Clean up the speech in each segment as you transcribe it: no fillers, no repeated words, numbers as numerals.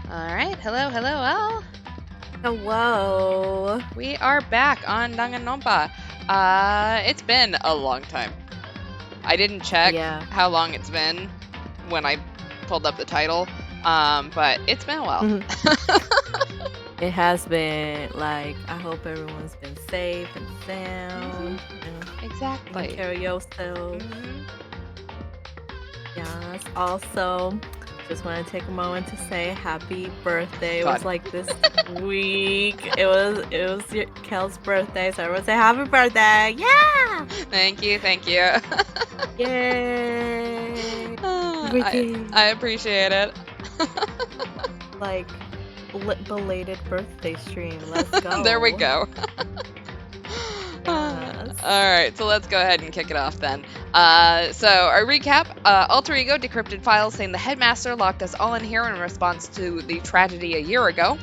Alright, hello, all. Hello. We are back on Danganronpa. It's been a long time. I didn't check how long it's been when I pulled up the title, but it's been a while. It has been, I hope everyone's been safe and sound. Exactly. Take care of yourself. Yes, also, just want to take a moment to say happy birthday. It was like this week. It was Kel's birthday, so everyone say happy birthday. Yeah! Thank you. Yay! I appreciate it. Belated birthday stream. Let's go. There we go. Yes. Alright, so let's go ahead and kick it off then. So our recap, Alter Ego decrypted files saying the headmaster locked us all in here in response to the tragedy a year ago.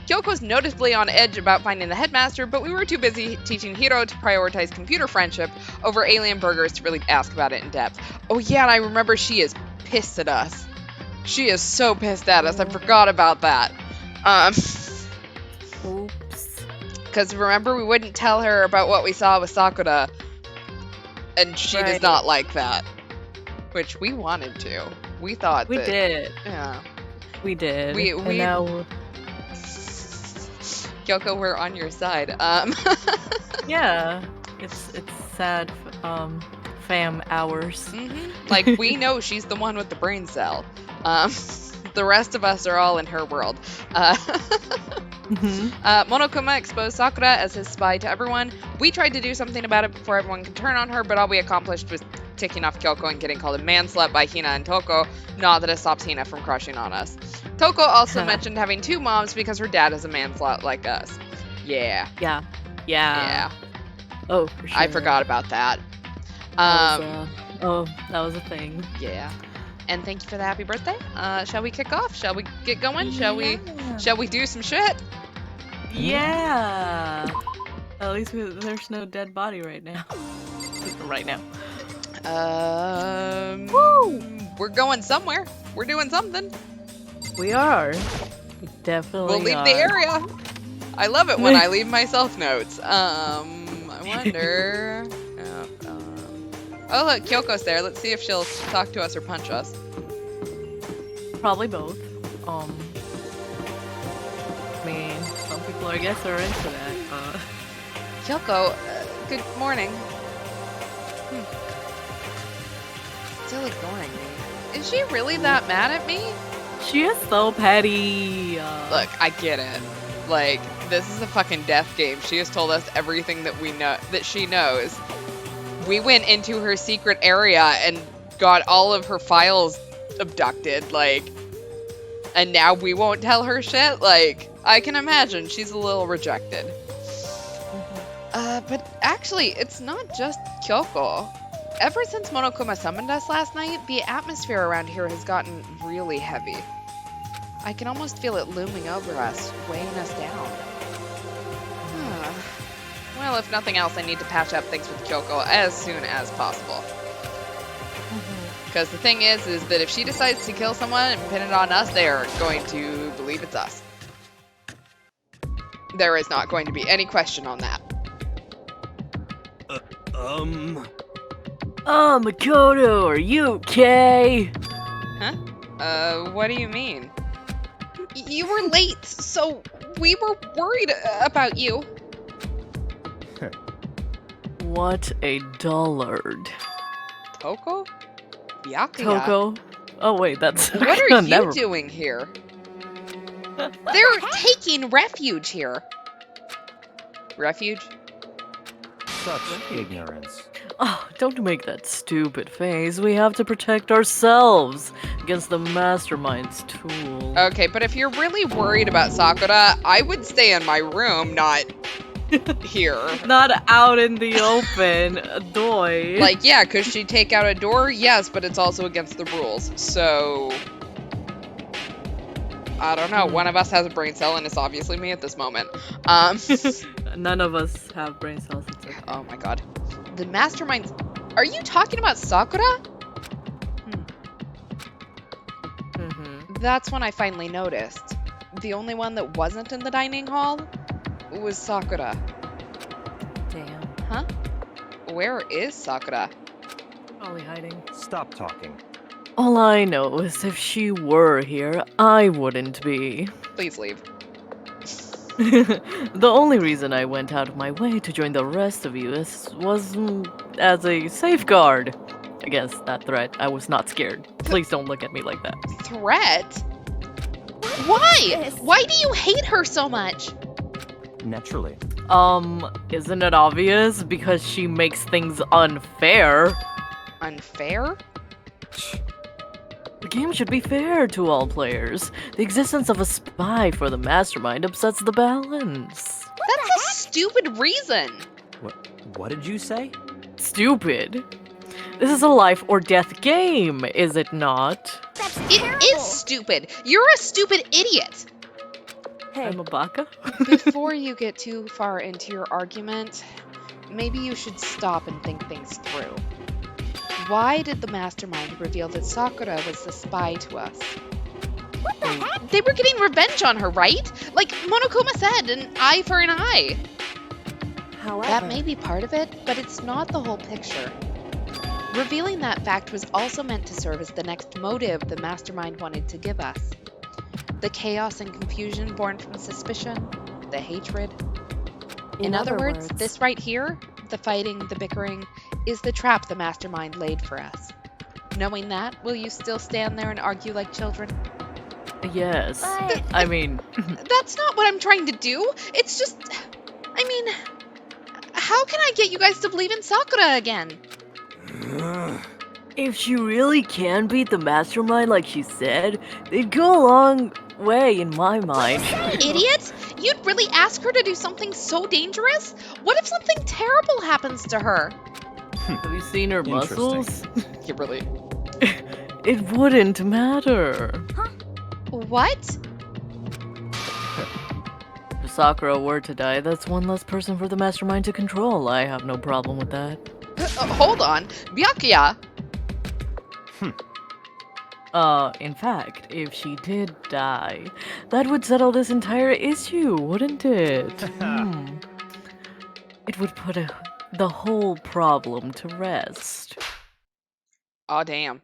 Kyoko's noticeably on edge about finding the headmaster, but we were too busy teaching Hiro to prioritize computer friendship over alien burgers to really ask about it in depth. Oh yeah, and I remember she is pissed at us. She is so pissed at us, I forgot about that. Oops. Because remember, we wouldn't tell her about what we saw with Sakura, and she does not like that. Which we wanted to. We thought we did. Yeah. We did. We now... Kyoko, we're on your side. Yeah. It's sad fam hours. Like, we know she's the one with the brain cell. The rest of us are all in her world. Monokuma exposed Sakura as his spy to everyone. We tried to do something about it before everyone could turn on her, but all we accomplished was ticking off Kyoko and getting called a manslut by Hina and Toko. Not that it stops Hina from crushing on us. Toko also mentioned having two moms because her dad is a manslut like us. Yeah. Oh, for sure. I forgot about that. That was a thing. Yeah. And thank you for the happy birthday. Shall we kick off? Shall we get going? Shall we do some shit? Yeah. At least there's no dead body right now. Woo! We're going somewhere. We're doing something. We are. We definitely We'll leave the area. I love it when I leave myself notes. I wonder... Oh look, Kyoko's there. Let's see if she'll talk to us or punch us. Probably both. I mean, some people I guess are into that. Kyoko, good morning. Still ignoring me. Is she really that mad at me? She is so petty. Look, I get it. Like, this is a fucking death game. She has told us everything that we know, that she knows. We went into her secret area and got all of her files abducted, and now we won't tell her shit? I can imagine she's a little rejected. But actually, it's not just Kyoko. Ever since Monokuma summoned us last night, the atmosphere around here has gotten really heavy. I can almost feel it looming over us, weighing us down. Well, if nothing else, I need to patch up things with Kyoko as soon as possible. Because the thing is that if she decides to kill someone and pin it on us, they are going to believe it's us. There is not going to be any question on that. Makoto, are you okay? Huh? What do you mean? You were late, so we were worried about you. What a dullard. Toko? Byakuya? Toko? Oh wait, that's... What are you doing here? They're taking refuge here. Refuge? Such ignorance. Oh, don't make that stupid face. We have to protect ourselves against the mastermind's tool. Okay, but if you're really worried about Sakura, I would stay in my room, not here. Not out in the open, doy. Yeah, could she take out a door? Yes, but it's also against the rules, so... I don't know, one of us has a brain cell, and it's obviously me at this moment. None of us have brain cells. It's okay. Oh my god. The masterminds... Are you talking about Sakura? That's when I finally noticed. The only one that wasn't in the dining hall was Sakura. Damn. Huh? Where is Sakura? Probably hiding. Stop talking. All I know is if she were here, I wouldn't be. Please leave. The only reason I went out of my way to join the rest of you was as a safeguard against that threat. I was not scared. Please don't look at me like that. Threat? Why? Why do you hate her so much? Naturally. Isn't it obvious? Because she makes things unfair. Unfair? The game should be fair to all players. The existence of a spy for the mastermind upsets the balance. That's a stupid reason. What did you say? Stupid. This is a life or death game, is it not? It is stupid. You're a stupid idiot. I'm a baka? Before you get too far into your argument, maybe you should stop and think things through. Why did the mastermind reveal that Sakura was the spy to us? What the heck? They were getting revenge on her, right? Like Monokuma said, an eye for an eye. However, That may be part of it, but it's not the whole picture. Revealing that fact was also meant to serve as the next motive the mastermind wanted to give us. The chaos and confusion born from suspicion, the hatred. In other words, this right here, the fighting, the bickering, is the trap the mastermind laid for us. Knowing that, will you still stand there and argue like children? Yes. But- I mean, That's not what I'm trying to do. It's just... I mean... How can I get you guys to believe in Sakura again? if she really can beat the mastermind like she said, they'd go a long way in my mind. Idiot! You'd really ask her to do something so dangerous? What if something terrible happens to her? Have you seen her muscles? You really... It wouldn't matter. What? If Sakura were to die, that's one less person for the mastermind to control. I have no problem with that. Hold on. Byakuya! In fact, if she did die, that would settle this entire issue, wouldn't it? It would put the whole problem to rest. Aw, damn.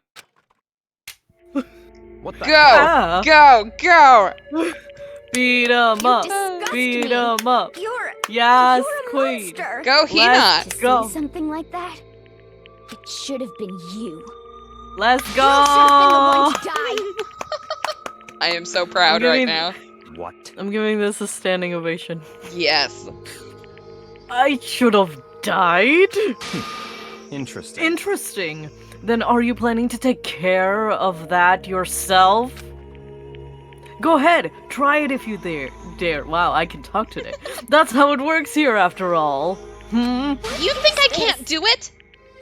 What the? Go! Ah. Go! Beat 'em You up! disgust Beat me. 'em up! You're Yes, you're a queen! monster. Go, Hina! Let's To go! say something like that, it should have been you. Let's You should have been the one go! to die. I am so proud I'm right giving- now. What? I'm giving this a standing ovation. Yes. I should have died? Interesting. Interesting. Then are you planning to take care of that yourself? Go ahead, try it if you dare. Wow, I can talk today. That's how it works here after all. You think I can't do it?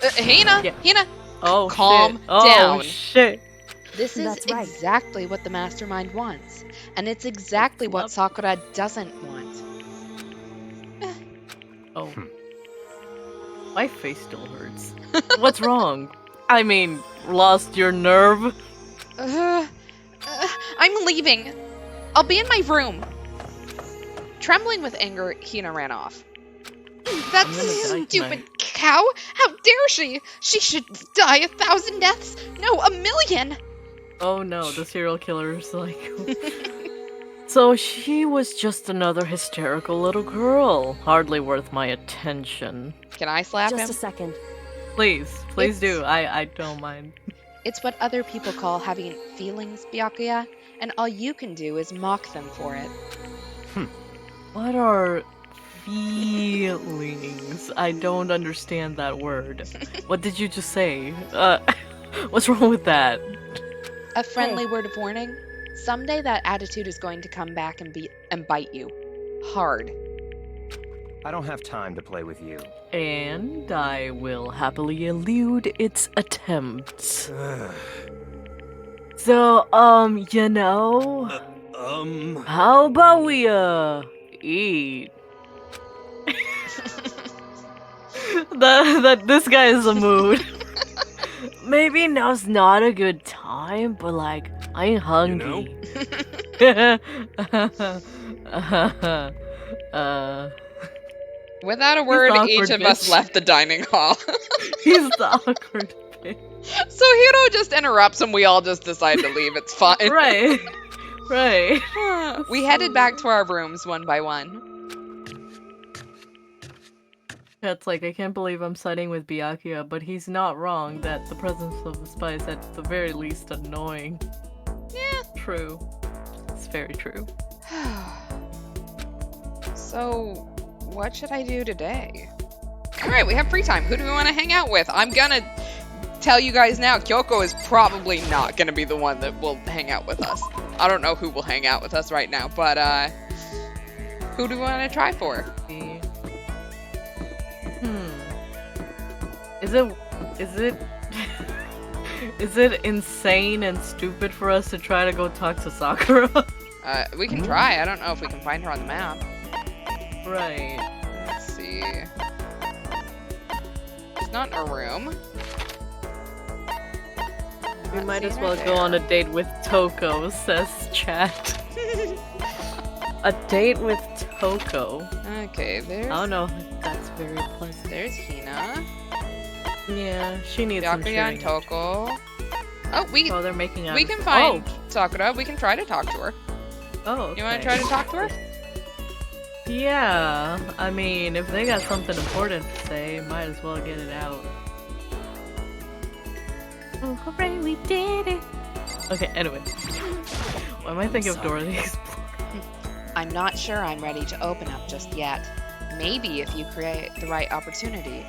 Hina! Yeah. Hina! Oh, Calm shit. Oh, down. shit. This is That's right. exactly what the mastermind wants. And it's exactly what Sakura doesn't want. Oh. My face still hurts. What's wrong? I mean, lost your nerve? I'm leaving. I'll be in my room. Trembling with anger, Hina ran off. That I'm gonna die stupid tonight. cow! How dare she! She should die 1,000 deaths! No, 1,000,000! Oh no, the serial killer is like... So she was just another hysterical little girl. Hardly worth my attention. Can I slap Just him? a second. Please do. I don't mind. It's what other people call having feelings, Byakuya, and all you can do is mock them for it. What are feelings? I don't understand that word. What did you just say? What's wrong with that? A friendly word of warning. Someday that attitude is going to come back and bite you. Hard. I don't have time to play with you. And I will happily elude its attempts. So, you know, how about we, eat? This guy is a mood. Maybe now's not a good time, but like, I'm hungry. Without a the word, awkward each of us bitch. left the dining hall. He's the awkward bitch. So Hiro just interrupts and we all just decide to leave. It's fine. Right. Right. We headed back to our rooms one by one. That's like, I can't believe I'm siding with Byakuya, but he's not wrong that the presence of the spy is at the very least annoying. Yeah. True. It's very true. So, what should I do today? Alright, we have free time. Who do we want to hang out with? I'm gonna tell you guys now, Kyoko is probably not gonna be the one that will hang out with us. I don't know who will hang out with us right now, but who do we want to try for? Is it is it insane and stupid for us to try to go talk to Sakura? We can try. I don't know if we can find her on the map. Right. Let's see. She's not in a room. We Not might as seeing her well go on a there. date with Toko, says chat. A date with Toko. Okay, there's I don't know if that's very pleasant. there's Hina. Yeah, she needs some Byakuya and cheering. Toko. Oh, we Oh, they're making out. we can find Sakura. We can try to talk to her. Oh, You want okay. to try to talk to her? Yeah, I mean, if they got something important to say, might as well get it out. Oh, hooray, we did it! Okay, anyway. Why am I thinking of Dora the Explorer? I'm not sure I'm ready to open up just yet. Maybe if you create the right opportunity.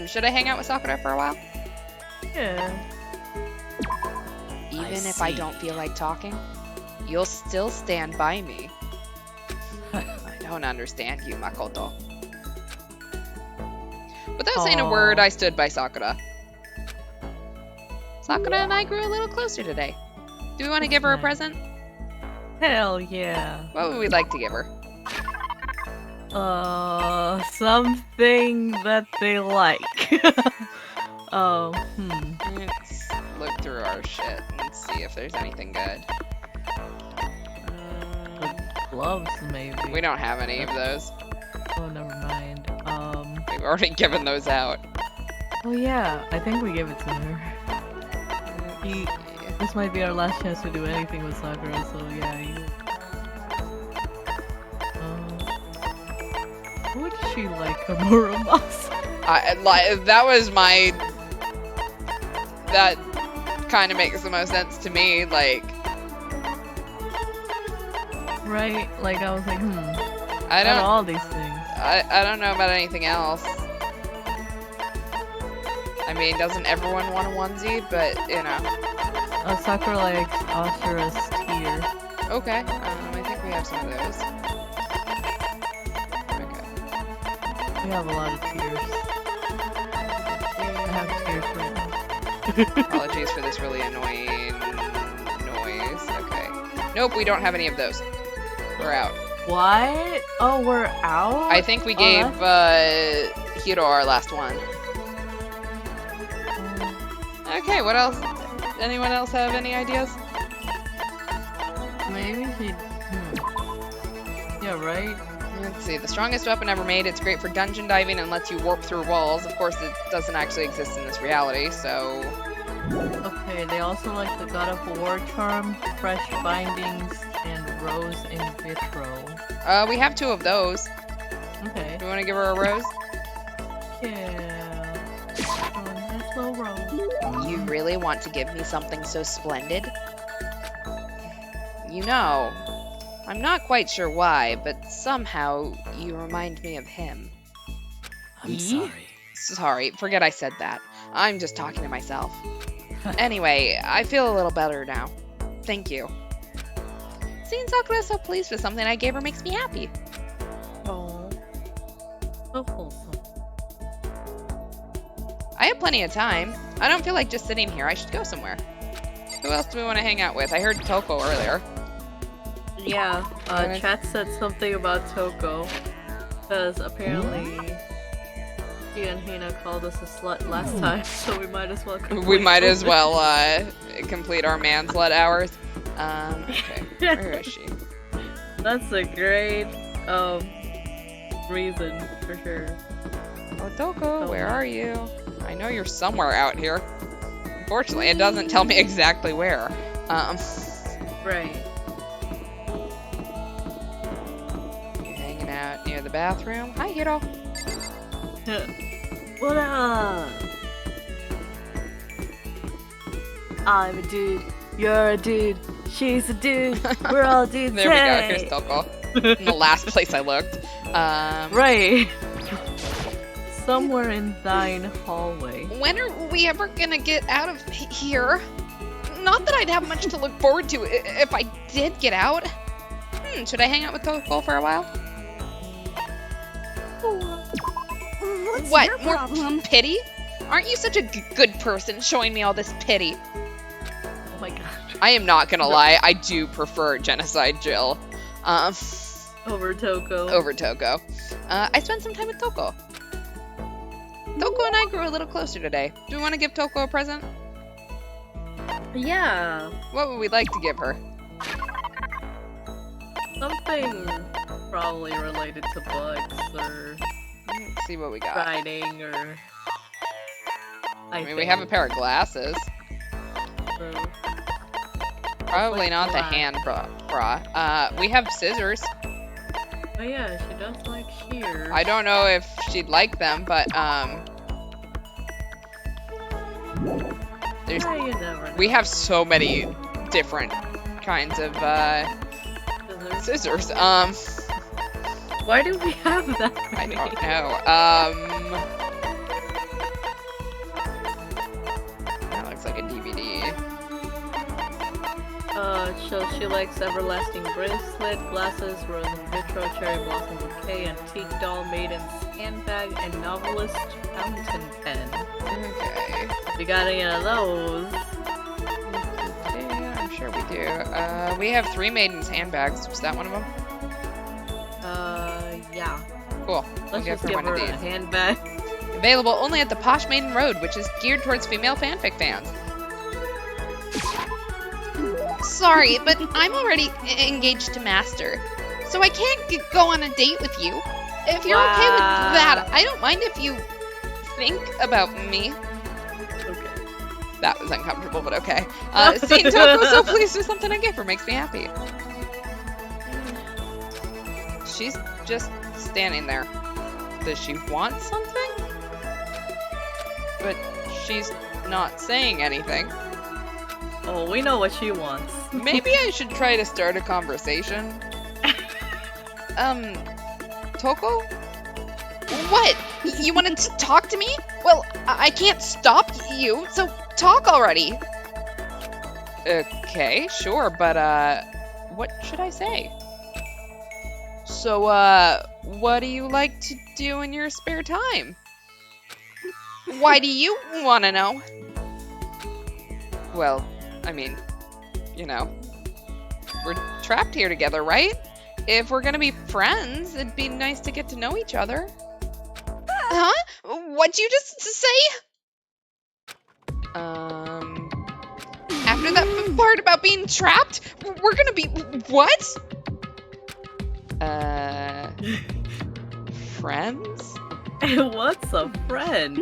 Should I hang out with Sakura for a while? Yeah. Even if I don't feel like talking, you'll still stand by me. I don't understand you, Makoto. Without saying a word, I stood by Sakura. Sakura and I grew a little closer today. Do we want to give her a nice. present? Hell yeah. What would we like to give her? Something that they like. Let's look through our shit and see if there's anything good. Gloves, maybe. We don't have any of those. Oh, never mind. We've already given those out. Oh yeah, I think we gave it to her. This might be our last chance to do anything with Sakura, so yeah. Would she like a Muramasa? That was my... That kind of makes the most sense to me, like... Right? Like, I was like, I out of don't... all these things. I don't know about anything else. I mean, doesn't everyone want a onesie? But, you know. Sakura likes Asura's tear. Okay, I think we have some of those. Okay. We have a lot of tears. I have tears right now. Apologies for this really annoying noise. Okay. Nope, we don't have any of those. We're out. What? Oh, we're out? I think we gave Hiro our last one. Okay, what else? Anyone else have any ideas? Maybe he... Yeah, right? Let's see. The strongest weapon ever made. It's great for dungeon diving and lets you warp through walls. Of course, it doesn't actually exist in this reality, so... Okay, they also like the God of War charm, fresh bindings, and rose in vitro. We have two of those. Okay. Do you want to give her a rose? Yeah. Oh, nice little rose. You really want to give me something so splendid? You know, I'm not quite sure why, but somehow you remind me of him. I'm sorry. Sorry, forget I said that. I'm just talking to myself. Anyway, I feel a little better now. Thank you. Seeing Sakura so pleased with something I gave her makes me happy. Oh. So wholesome. I have plenty of time. I don't feel like just sitting here. I should go somewhere. Who else do we want to hang out with? I heard Toko earlier. Yeah, Okay. chat said something about Toko. Because apparently he and Hina called us a slut last time, so we might as well We might as well complete our manslut hours. Okay. Where is she? That's a great reason for sure. Otoko, where are you? I know you're somewhere out here. Unfortunately, it doesn't tell me exactly where. Right. You hanging out near the bathroom? Hi, Hiro. What up? I'm a dude. You're a dude. She's a dude. We're all dudes. There we go. Here's Toko. In the last place I looked. Right. Somewhere in thine hallway. When are we ever gonna get out of here? Not that I'd have much to look forward to if I did get out. Should I hang out with Toko for a while? What's What? your More problem? pity? Aren't you such a good person showing me all this pity? Oh my god. I am not gonna lie, I do prefer Genocide Jill Over Toko. over Toko. I spent some time with Toko. Toko and I grew a little closer today. Do we want to give Toko a present? Yeah. What would we like to give her? Something probably related to books or Let's see what we got. writing or. I mean, we have a pair of glasses. Probably like not the black. hand bra. We have scissors. Oh yeah, she does like shears. I don't know if she'd like them, but there's Yeah, you never know. we have so many different kinds of scissors. Why do we have that? I don't know. That looks like a DVD. So she likes everlasting bracelet, glasses, rose and vitro, cherry blossom bouquet, antique doll, maiden's handbag, and novelist fountain pen. Okay. We got any of those? Yeah, I'm sure we do. We have 3 maidens handbags. Was that one of them? Yeah. Cool. We'll Let's give just her give one her of a these. handbag. Available only at the Posh Maiden Road, which is geared towards female fanfic fans. Sorry, but I'm already engaged to Master, so I can't go on a date with you. If you're okay with that, I don't mind if you think about me. Okay. That was uncomfortable, but okay. Seeing Toko so pleased with something I gave her makes me happy. She's just standing there. Does she want something? But she's not saying anything. Oh, we know what she wants. Maybe I should try to start a conversation. Toko? What? You want to talk to me? Well, I can't stop you, so talk already. Okay, sure, but, what should I say? So, what do you like to do in your spare time? Why do you want to know? Well, I mean, you know, we're trapped here together, right? If we're gonna be friends, it'd be nice to get to know each other. Huh? What'd you just say? After that part about being trapped, we're gonna be what? Friends? What's a friend?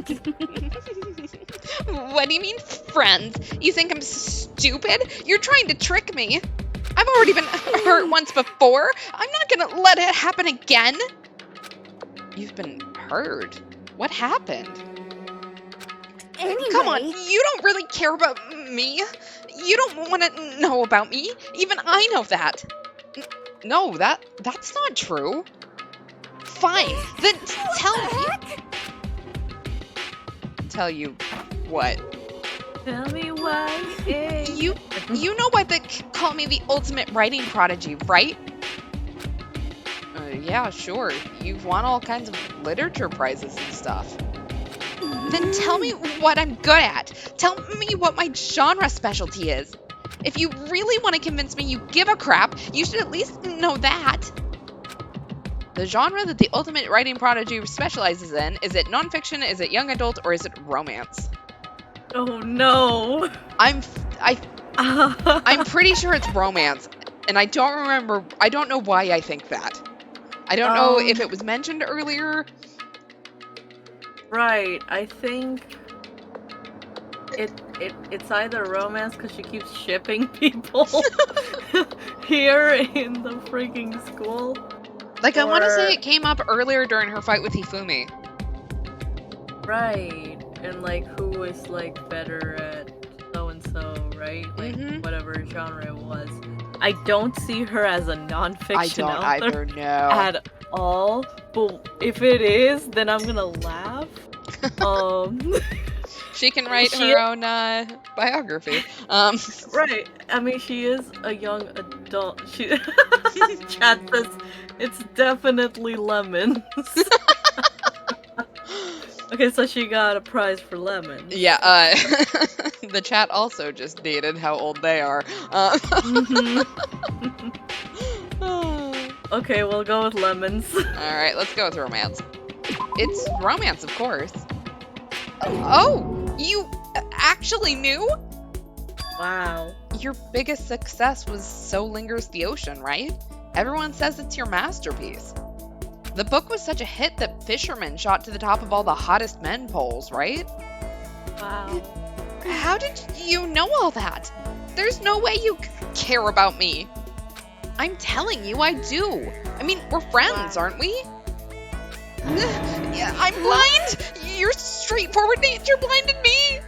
What do you mean, friends? You think I'm stupid? You're trying to trick me. I've already been hurt once before. I'm not gonna let it happen again. You've been hurt? What happened? Anyway, Come on, you don't really care about me. You don't want to know about me. Even I know that. No, that's not true. Fine, then tell me. Tell you what? Tell me why. You know why they call me the ultimate writing prodigy, right? Yeah, sure. You've won all kinds of literature prizes and stuff. Then tell me what I'm good at. Tell me what my genre specialty is. If you really want to convince me you give a crap, you should at least know that. The genre that the ultimate writing prodigy specializes in, is it nonfiction, is it young adult, or is it romance? Oh no. I'm pretty sure it's romance. And I don't know why I think that. I don't know if it was mentioned earlier. Right, I think it's either romance because she keeps shipping people here in the freaking school. Like, I want to say it came up earlier during her fight with Hifumi. Right, and like who is like better at so and so, right? Like whatever genre it was. I don't see her as a non-fiction I don't author either, no. at all. But if it is, then I'm gonna laugh. She can write her own biography. Right. I mean, she is a young adult. She chat says it's definitely lemons. Okay, so she got a prize for lemons. Yeah, the chat also just dated how old they are. Okay, we'll go with lemons. Alright, let's go with romance. It's romance, of course. Oh, you actually knew? Wow. Your biggest success was So Lingers the Ocean, right? Everyone says it's your masterpiece. The book was such a hit that Fisherman shot to the top of all the hottest men polls, right? Wow. How did you know all that? There's no way you care about me. I'm telling you, I do. I mean, we're friends, aren't we? Yeah, I'm blind. Your straightforward nature blinded me.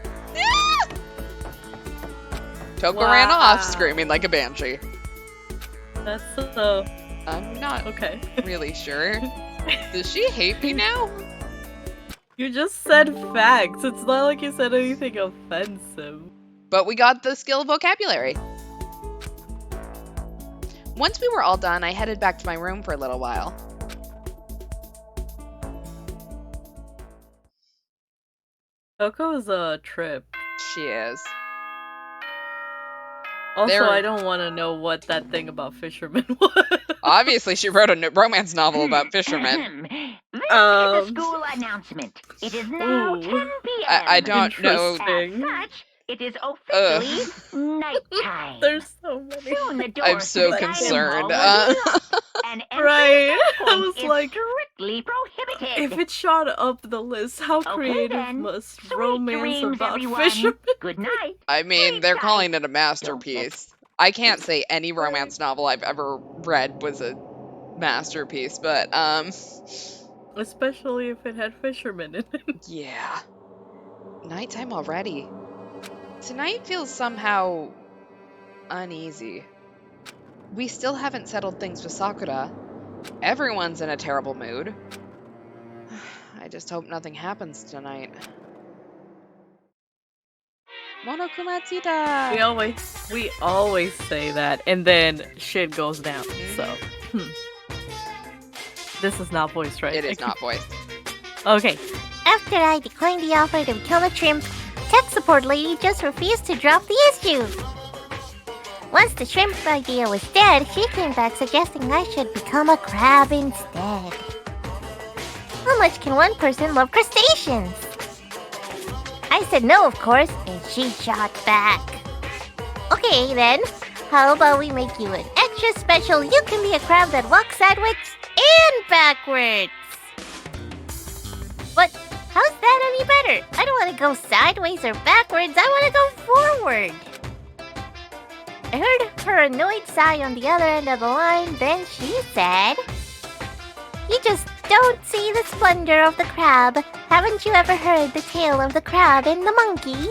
Toko ran off, screaming like a banshee. That's so... I'm not okay. really sure. Does she hate me now? You just said facts. It's not like you said anything offensive. But we got the skill vocabulary. Once we were all done, I headed back to my room for a little while. Coco's a trip. She is. Also, I don't want to know what that thing about fishermen was. Obviously, she wrote a romance novel about fishermen. This is a school announcement. It is now 10 p.m. I don't know. As such, it is officially nighttime. There's so many. Soon the door I'm to so the dining concerned. hall will be locked, and Right. entry at that I was point is like, strictly prohibited. if it shot up the list, how Okay, creative then. must Sweet romance dreams, about everyone. fishermen? Good night. I mean, they're calling it a masterpiece. I can't say any romance novel I've ever read was a masterpiece, but, Especially if it had fishermen in it. yeah. Nighttime already. Tonight feels somehow uneasy. We still haven't settled things with Sakura. Everyone's in a terrible mood. I just hope nothing happens tonight. Monokumatita! We always say that, and then shit goes down. So, this is not voiced, right? It is not voiced. Okay. After I declined the offer to become a shrimp, tech support lady just refused to drop the issue. Once the shrimp idea was dead, she came back suggesting I should become a crab instead. How much can one person love crustaceans? I said no, of course, and she shot back. Okay, then. How about we make you an extra special You Can Be a Crab That Walks Sideways and Backwards? But how's that any better? I don't want to go sideways or backwards. I want to go forward. I heard her annoyed sigh on the other end of the line. Then she said, "You just don't see the splendor of the crab. Haven't you ever heard the tale of the crab and the monkey?"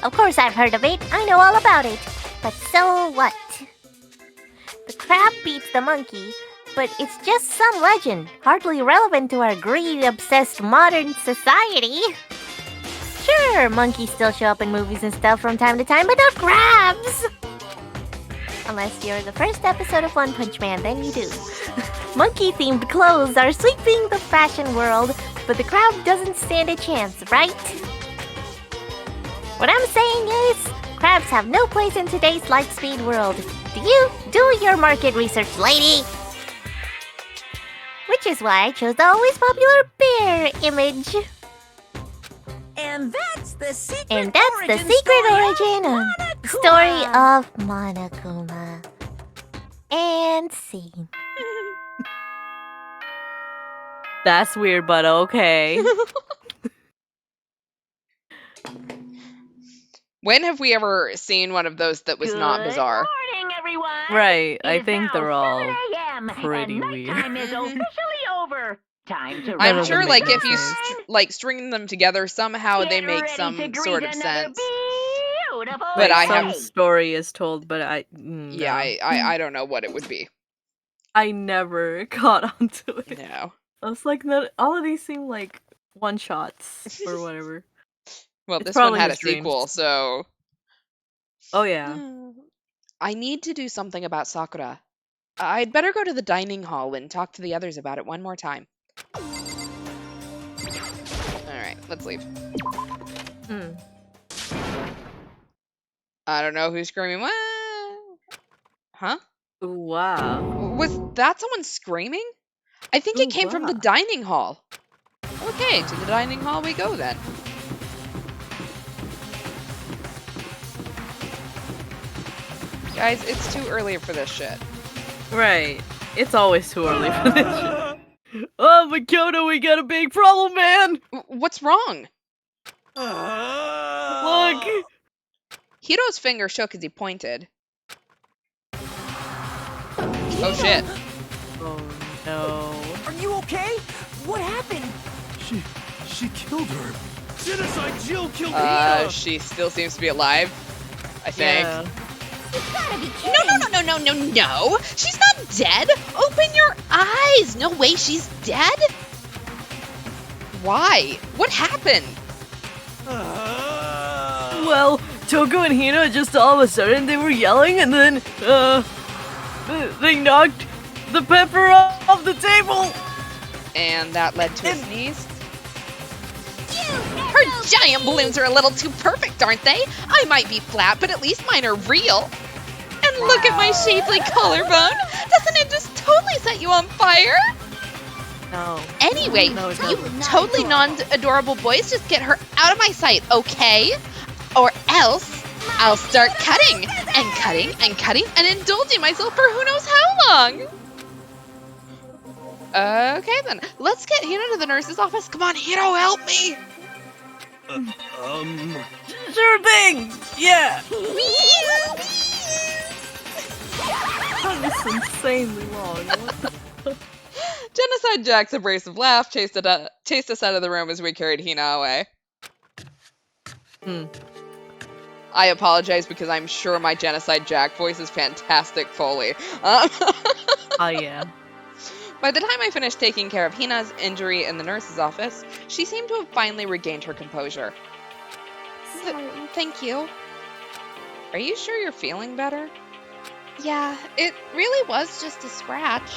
Of course I've heard of it. I know all about it. But so what? The crab beats the monkey, but it's just some legend, hardly relevant to our greed-obsessed modern society. Sure, monkeys still show up in movies and stuff from time to time, but not crabs! Unless you're the first episode of One Punch Man, then you do. Monkey-themed clothes are sweeping the fashion world, but the crab doesn't stand a chance, right? What I'm saying is, crabs have no place in today's lightspeed world. Do you do your market research, lady? Which is why I chose the always popular bear image. And that's the secret And that's the secret origin of Story of Monokuma. And scene. That's weird, but okay. When have we ever seen one of those that was not bizarre? Good morning, everyone. Right, It I is think now they're all 7 a.m. pretty and weird. nighttime is Mhm. officially over. Time to I'm None of sure, them make like, if any you sense. string them together, somehow they Get make ready to some greet sort of another sense. beautiful But Like I some have, day. story is told, but yeah, no. I don't know what it would be. I never caught onto it. No. I was like, all of these seem like one shots or whatever. Well, It's this one probably had a his dreams. sequel, so. Oh yeah. I need to do something about Sakura. I'd better go to the dining hall and talk to the others about it one more time. Alright, let's leave. Hmm. I don't know who's screaming. What? Huh? Ooh, wow. Was that someone screaming? I think it Ooh, came from the wow. dining hall. Okay, to the dining hall we go then. Guys, it's too early for this shit. Right. It's always too early for this shit. Oh, Makoto, we got a big problem, man! What's wrong? Look! Hiro's finger shook as he pointed. Oh shit. Oh no. Are you okay? What happened? She killed her. Genocide Jill killed Hina! She still seems to be alive, I think. Yeah. You gotta be kidding. No. She's not dead. Open your eyes. No way she's dead. Why? What happened? Well, Toko and Hina just all of a sudden they were yelling and then, they knocked the pepper off the table! And that led to a sneeze. Her giant balloons are a little too perfect, aren't they? I might be flat, but at least mine are real. And look at my shapely collarbone. Doesn't it just totally set you on fire? No. Anyway, No, it you doesn't. totally non-adorable boys just get her out of my sight, okay? Or else I'll start cutting and indulging myself for who knows how long. Okay then, let's get Hina to the nurse's office. Come on, Hiro, help me. Sure thing! Yeah! That was insanely long. Genocide Jack's abrasive laugh chased us out of the room as we carried Hina away. I apologize because I'm sure my Genocide Jack voice is fantastic Foley. Oh yeah. By the time I finished taking care of Hina's injury in the nurse's office, she seemed to have finally regained her composure. Thank you. Are you sure you're feeling better? Yeah, it really was just a scratch.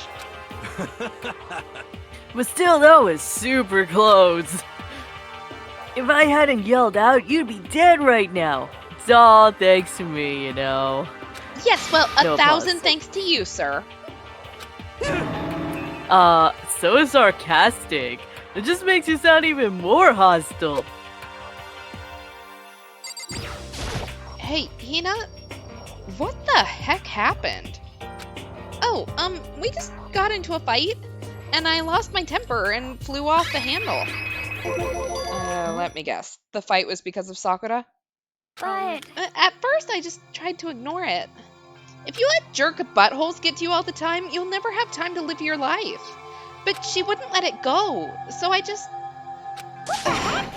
But still, that was super close. If I hadn't yelled out, you'd be dead right now. It's all thanks to me, you know. Yes, well, No 1,000 applause. thanks to you, sir. So sarcastic. It just makes you sound even more hostile. Hey, Hina, what the heck happened? Oh, we just got into a fight, and I lost my temper and flew off the handle. Let me guess. The fight was because of Sakura? But At first, I just tried to ignore it. If you let jerk buttholes get to you all the time, you'll never have time to live your life. But she wouldn't let it go, so I just...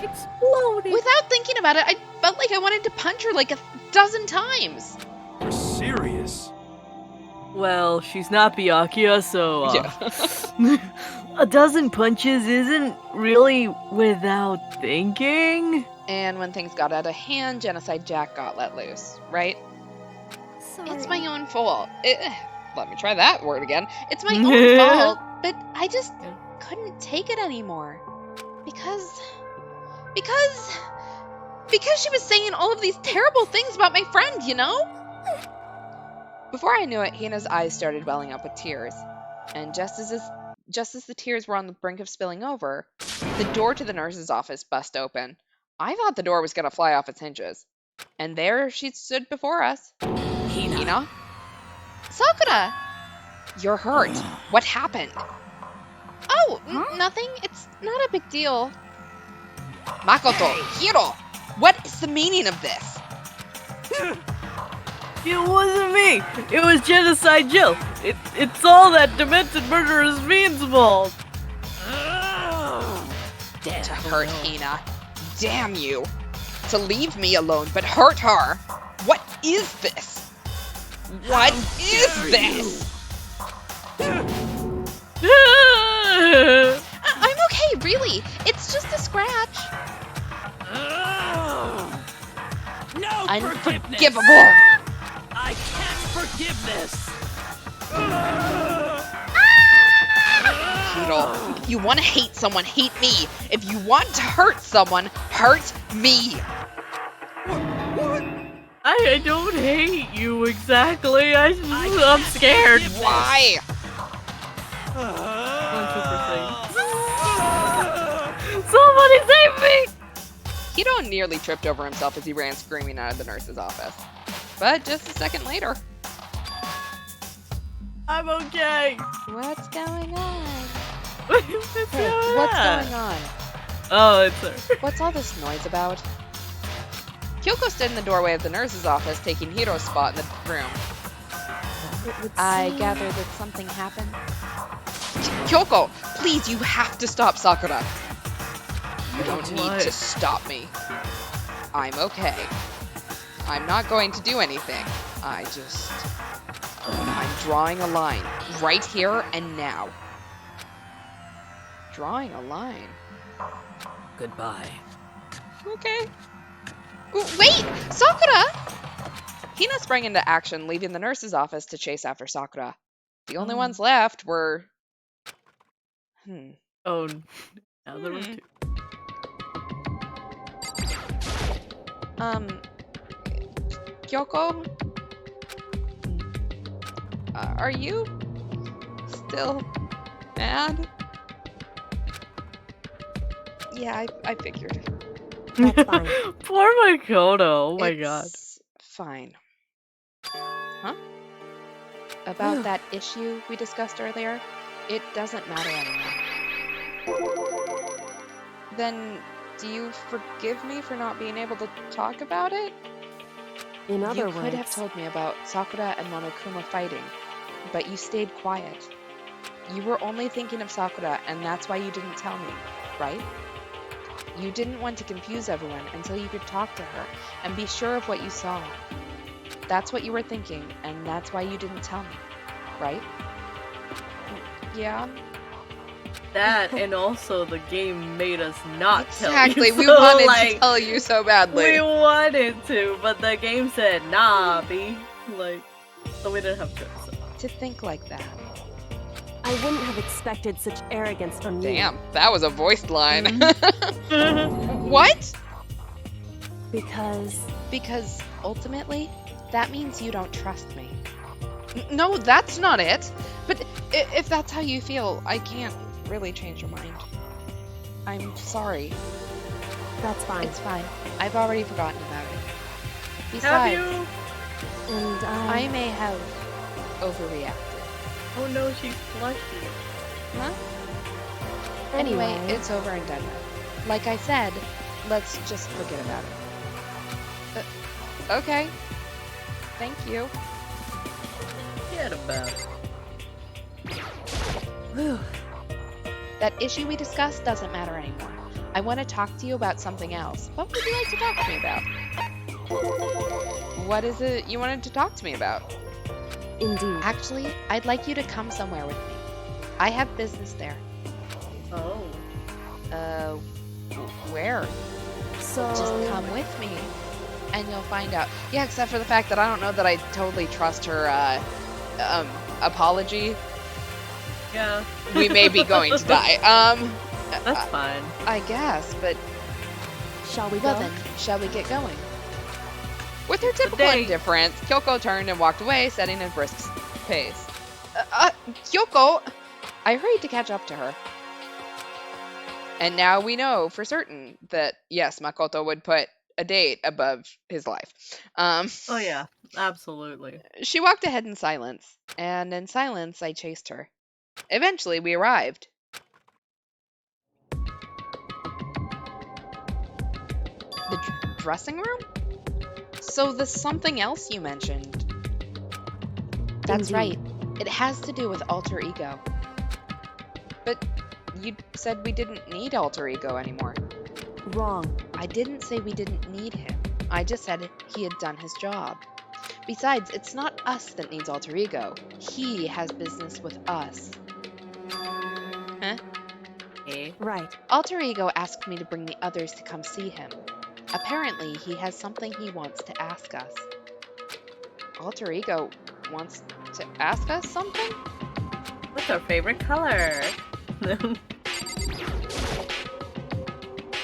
Exploded. Without thinking about it, I felt like I wanted to punch her like 12 times. You're serious? Well, she's not Byakuya, so Yeah. 12 punches isn't really without thinking. And when things got out of hand, Genocide Jack got let loose, right? sorry. It's my own fault. Let me try that word again. It's my own fault, but I just couldn't take it anymore. Because she was saying all of these terrible things about my friend, you know? Before I knew it, Hina's eyes started welling up with tears. And just as the tears were on the brink of spilling over, the door to the nurse's office bust open. I thought the door was going to fly off its hinges. And there she stood before us. Hina? Sakura! You're hurt. What happened? Oh, nothing. It's not a big deal. Makoto, Hiro, what is the meaning of this? It wasn't me. It was Genocide Jill. It's all that demented murderous fiend's fault. To hurt Hina. Damn you. To leave me alone, but hurt her. What is this? What is this? I'm okay, really. It's just a scratch. No Unforgivable. I can't forgive this. Hiro, if you want to hate someone, hate me. If you want to hurt someone, hurt me. I don't hate you exactly. I'm scared. Why? Somebody save me! Hiro nearly tripped over himself as he ran screaming out of the nurse's office. But just a second later. I'm okay. What's going on? What's What's going on? Oh, it's her. What's all this noise about? Kyoko stood in the doorway of the nurse's office, taking Hiro's spot in the room. I gather that something happened. Kyoko, please, you have to stop Sakura. You don't need to stop me. I'm okay. I'm not going to do anything. I'm drawing a line. Right here and now. Drawing a line. Goodbye. Okay. Wait! Sakura! Hina sprang into action, leaving the nurse's office to chase after Sakura. The only ones left were... Oh, now there were two. Kyoko? Are you still mad? Yeah, I figured. That's fine. Poor Makoto. Oh my god. It's fine. Huh? About that issue we discussed earlier? It doesn't matter anymore. Then, do you forgive me for not being able to talk about it? In other You could have words, told me about Sakura and Monokuma fighting, but you stayed quiet. You were only thinking of Sakura, and that's why you didn't tell me, right? You didn't want to confuse everyone until you could talk to her and be sure of what you saw. That's what you were thinking, and that's why you didn't tell me, right? Yeah? That and also the game made us not Exactly, tell you. we So, wanted like, to tell you so badly. we wanted to, but the game said, nah, B. Like, so we didn't have choice. To think like that. I wouldn't have expected such arrogance from you. Damn, that was a voiced line. What? Because ultimately, that means you don't trust me. No, that's not it. But if that's how you feel, I can't really change your mind. I'm sorry. That's fine. It's fine. I've already forgotten about it. Have Besides, you? And I may have overreacted. Oh no, she's blushing. Huh? Anyway, it's over and done with. Like I said, let's just forget about it. Okay. Thank you. Forget about it. Whew. That issue we discussed doesn't matter anymore. I want to talk to you about something else. What would you like to talk to me about? What is it you wanted to talk to me about? Indeed. Actually, I'd like you to come somewhere with me. I have business there. Oh. Where? So Just come with me, and you'll find out. Yeah, except for the fact that I don't know that I totally trust her, apology. Yeah. We may be going to die. That's fine. I guess, but shall we well go? then, shall we get going? With her typical day. indifference, Kyoko turned and walked away, setting a brisk pace. Kyoko! I hurried to catch up to her. And now we know for certain that, yes, Makoto would put a date above his life. Oh yeah, absolutely. She walked ahead in silence, and in silence I chased her. Eventually, we arrived. The dressing room? So the something else you mentioned. That's Indeed. right. It has to do with alter ego. But you said we didn't need alter ego anymore. Wrong. I didn't say we didn't need him. I just said he had done his job. Besides, it's not us that needs alter ego. He has business with us. Huh? Okay. Right. Alter ego asked me to bring the others to come see him. Apparently, he has something he wants to ask us. Alter ego wants to ask us something? What's our favorite color?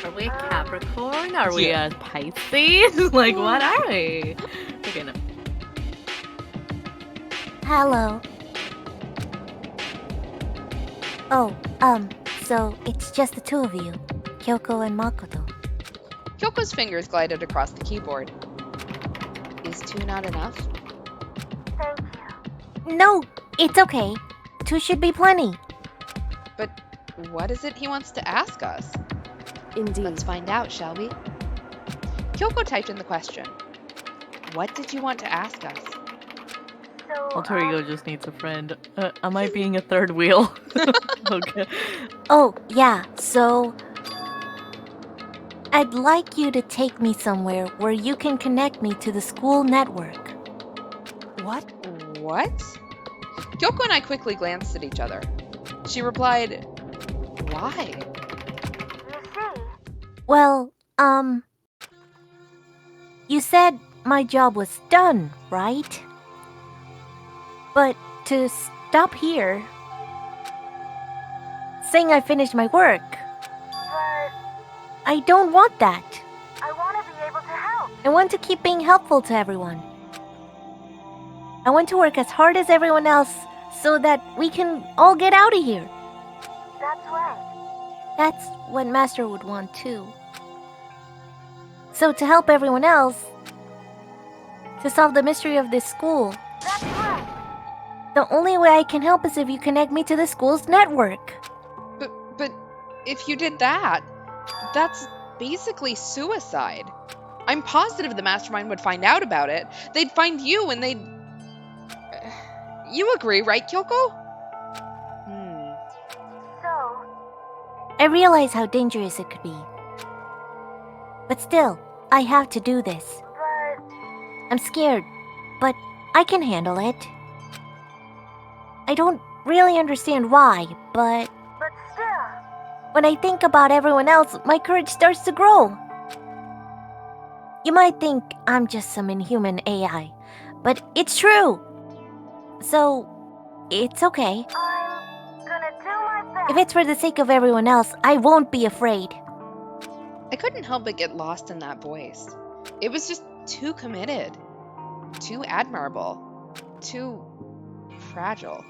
Are we a Capricorn? Are we a Pisces? Like, what are we? Okay, no. Hello. Oh, so it's just the two of you, Kyoko and Makoto. Kyoko's fingers glided across the keyboard. Is two not enough? No, it's okay. Two should be plenty. But what is it he wants to ask us? Indeed. Let's find out, shall we? Kyoko typed in the question. What did you want to ask us? Alter ego just needs a friend. Am I being a third wheel? Okay. Oh, yeah, so I'd like you to take me somewhere where you can connect me to the school network. What? What? Kyoko and I quickly glanced at each other. She replied, Why? Well, you said my job was done, right? But to stop here, saying I finished my work. But I don't want that. I want to be able to help. I want to keep being helpful to everyone. I want to work as hard as everyone else so that we can all get out of here. That's right. That's what Master would want too. So to help everyone else, to solve the mystery of this school. That's right. The only way I can help is if you connect me to the school's network. But if you did that, that's basically suicide. I'm positive the mastermind would find out about it. They'd find you and they'd... You agree, right, Kyoko? I realize how dangerous it could be. But still, I have to do this. I'm scared, but I can handle it. I don't really understand why, but still, when I think about everyone else, my courage starts to grow. You might think I'm just some inhuman AI, but it's true. So, it's okay. I'm gonna do my best. If it's for the sake of everyone else, I won't be afraid. I couldn't help but get lost in that voice. It was just too committed, too admirable, too fragile.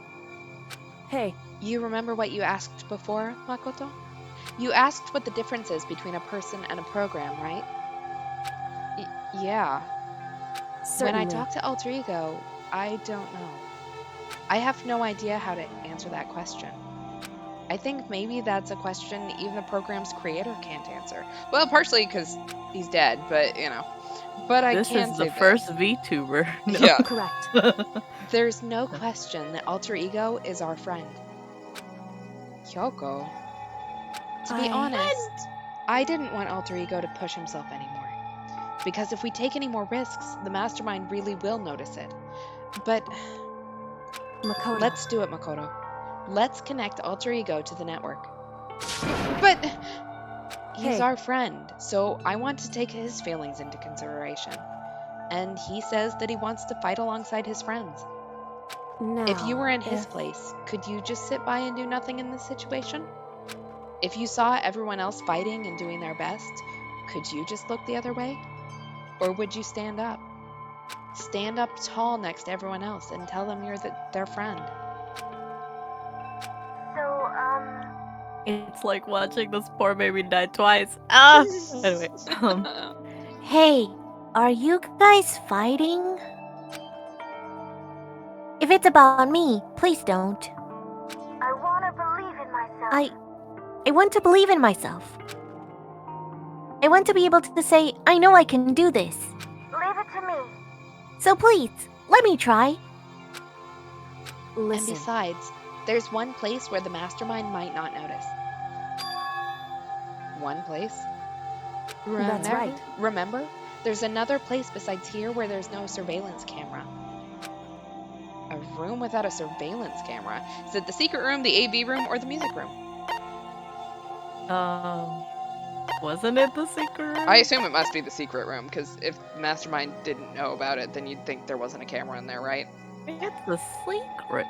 Hey, You remember what you asked before, Makoto? You asked what the difference is between a person and a program, right? Yeah. certainly. When I talk to Alter Ego, I don't know. I have no idea how to answer that question. I think maybe that's a question even the program's creator can't answer. Well, partially because he's dead, but, you know. But I This can is say the first VTuber. No. Yeah. Correct. There's no question that Alter Ego is our friend. Kyoko. To be honest, I didn't want Alter Ego to push himself anymore. Because if we take any more risks, the mastermind really will notice it. But Makoto. let's do it, Makoto. Let's connect Alter Ego to the network. But he's Hey. our friend, so I want to take his feelings into consideration. And he says that he wants to fight alongside his friends. Now, If you were in his place, could you just sit by and do nothing in this situation? If you saw everyone else fighting and doing their best, could you just look the other way? Or would you stand up? Stand up tall next to everyone else and tell them you're their friend. It's like watching this poor baby die twice. Ah! Anyway, Hey, are you guys fighting? If it's about me, please don't. I want to believe in myself. I want to believe in myself. I want to be able to say, I know I can do this. Leave it to me. So please, let me try. And Listen, besides, there's one place where the mastermind might not notice. One place? that's right. Remember? There's another place besides here where there's no surveillance camera. A room without a surveillance camera? Is it the secret room, the AV room, or the music room? Wasn't it the secret room? I assume it must be the secret room, because if Mastermind didn't know about it, then you'd think there wasn't a camera in there, right? It's the secret.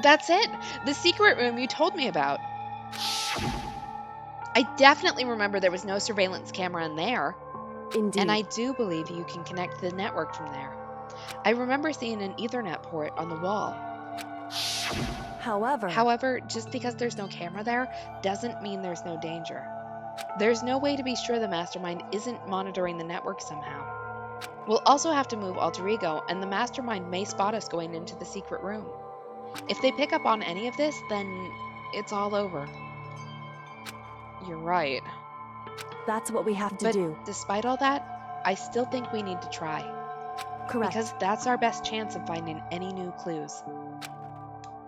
That's it! The secret room you told me about. I definitely remember there was no surveillance camera in there. Indeed. And I do believe you can connect to the network from there. I remember seeing an Ethernet port on the wall. However, Just because there's no camera there doesn't mean there's no danger. There's no way to be sure the Mastermind isn't monitoring the network somehow. We'll also have to move Alter Ego, and the Mastermind may spot us going into the secret room. If they pick up on any of this, then it's all over. You're right. that's what we have to But do. despite all that, I still think we need to try. Correct. Because that's our best chance of finding any new clues.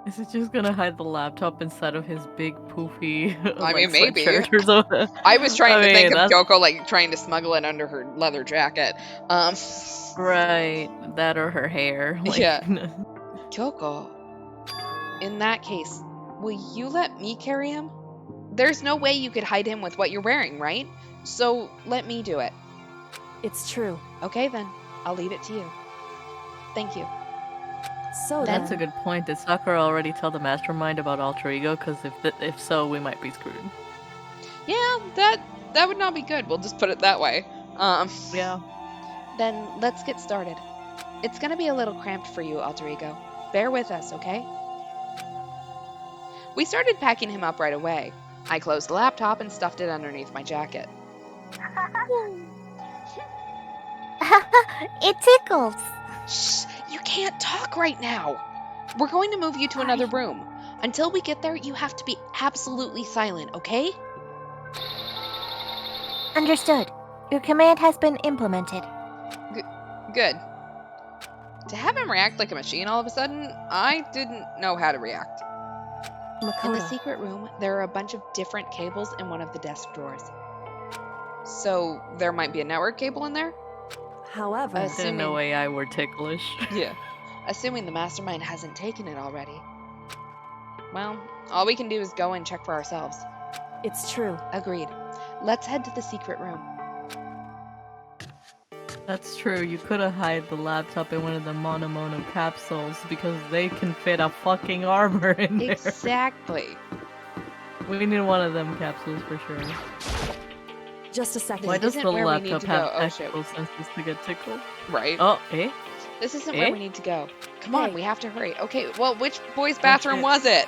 Is it just gonna hide the laptop inside of his big poofy? I mean, like, maybe. sweatshirt or something? I was trying to think of that's Kyoko like trying to smuggle it under her leather jacket. right. That or her hair. Like, Yeah. Kyoko, in that case, will you let me carry him? There's no way you could hide him with what you're wearing, right? So let me do it. It's true. Okay then, I'll leave it to you. Thank you. So Then- That's a good point. Did Sakura already tell the Mastermind about Alter Ego? Because if so, we might be screwed. Yeah, that would not be good. We'll just put it that way. Yeah. Then let's get started. It's gonna be a little cramped for you, Alter Ego. Bear with us, okay? We started packing him up right away. I closed the laptop and stuffed it underneath my jacket. It tickles. Shh! You can't talk right now! We're going to move you to another room. Until we get there, you have to be absolutely silent, okay? Understood. Your command has been implemented. Good. To have him react like a machine all of a sudden, I didn't know how to react. In the Makoto, secret room, there are a bunch of different cables in one of the desk drawers. So, there might be a network cable in there? however, There's no way I were ticklish. Yeah. Assuming the Mastermind hasn't taken it already. Well, all we can do is go and check for ourselves. it's true. Agreed. Let's head to the secret room. That's true. You could have hid the laptop in one of the Mono capsules because they can fit a fucking armor in there. Exactly. We need one of them capsules for sure. Just a second. Why does isn't the where we need laptop to have go. Oh, shit. tactical senses to get tickled? Right. Oh, eh? This isn't Eh? where we need to go. Come on, Hey. we have to hurry. Okay, well, which boy's bathroom shit. was it?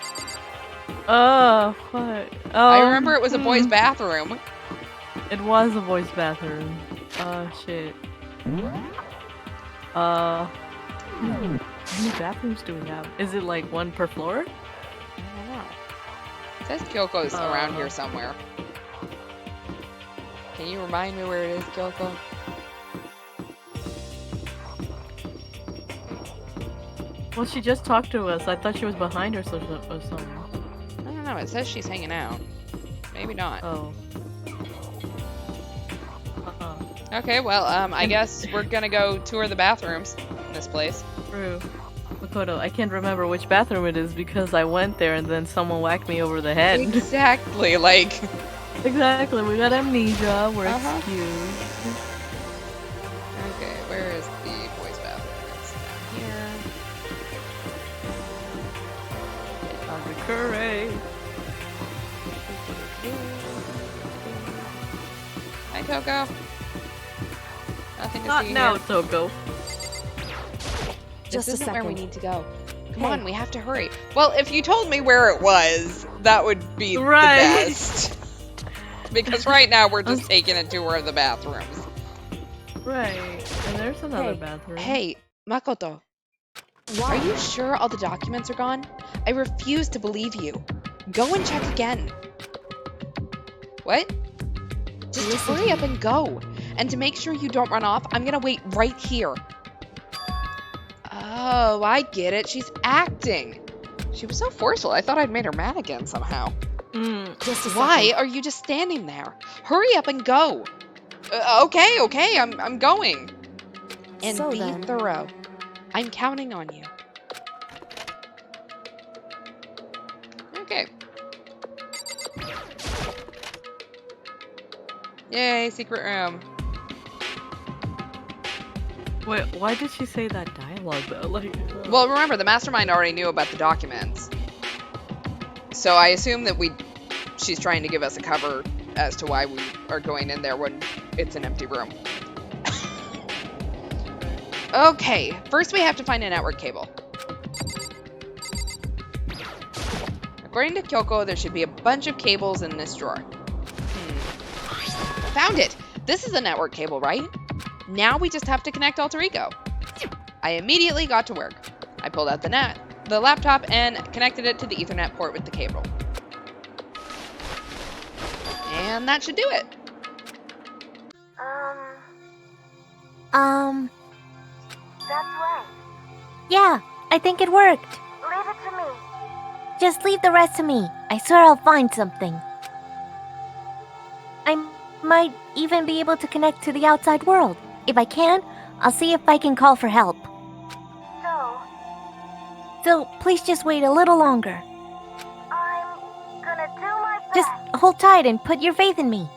Oh, what? Oh, I remember it was a boy's bathroom. It was a boy's bathroom. Oh, shit. How many bathrooms do we have? Is it like one per floor? I don't know. It says Kyoko's around here somewhere. Can you remind me where it is, Kyoko? Well, she just talked to us. I thought she was behind us or something. I don't know. It says she's hanging out. Maybe not. Oh. Okay, well, I guess we're gonna go tour the bathrooms in this place. True. Makoto, I can't remember which bathroom it is because I went there and then someone whacked me over the head. Exactly, like... Exactly, we got amnesia. We're Uh-huh. excused. Okay, where is the boys' bathroom? It's down here. Curry. Hi, Kyoko. Nothing to Not see now, here. Toko. This Just a isn't where we second. need to go. Come Hey. on, we have to hurry. Well, if you told me where it was, that would be Right. the best. Because right now we're just taking a tour of the bathrooms. Right. And there's another Hey. bathroom. Hey, Makoto, Why? are you sure all the documents are gone? I refuse to believe you. Go and check again. What? Just Listen to hurry up me. and go. And to make sure you don't run off, I'm gonna wait right here. Oh, I get it. She's acting. She was so forceful. I thought I'd made her mad again somehow. Just a Why second. are you just standing there? Hurry up and go. Okay, I'm going. And So be then- thorough. I'm counting on you. Okay. Yay, secret room. Wait, why did she say that dialogue though? Like, Well, remember, the mastermind already knew about the documents. So I assume that she's trying to give us a cover as to why we are going in there when it's an empty room. Okay, first we have to find a network cable. According to Kyoko, there should be a bunch of cables in this drawer. Found it! This is a network cable, right? Now we just have to connect Alter Ego. I immediately got to work. I pulled out the laptop and connected it to the Ethernet port with the cable. And that should do it. That's right. Yeah, I think it worked. Leave it to me. Just leave the rest to me. I swear I'll find something. I might even be able to connect to the outside world. If I can, I'll see if I can call for help. So please just wait a little longer. I'm gonna do my best. Just hold tight and put your faith in me.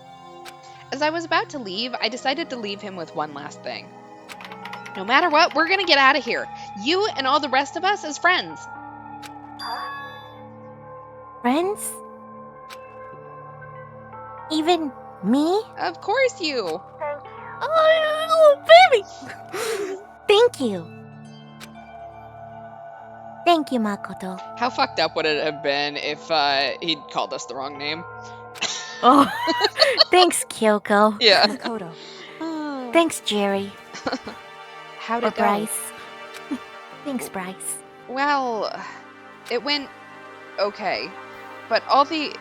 As I was about to leave, I decided to leave him with one last thing. No matter what, we're gonna get out of here. You and all the rest of us as friends. Friends? Even me? Of course you. Oh, baby! Thank you. Thank you, Makoto. How fucked up would it have been if he'd called us the wrong name? oh, Thanks, Kyoko. Yeah. Makoto. Thanks, Jerry. How'd Or it go? Bryce. Thanks, Bryce. Well, it went okay. But all the,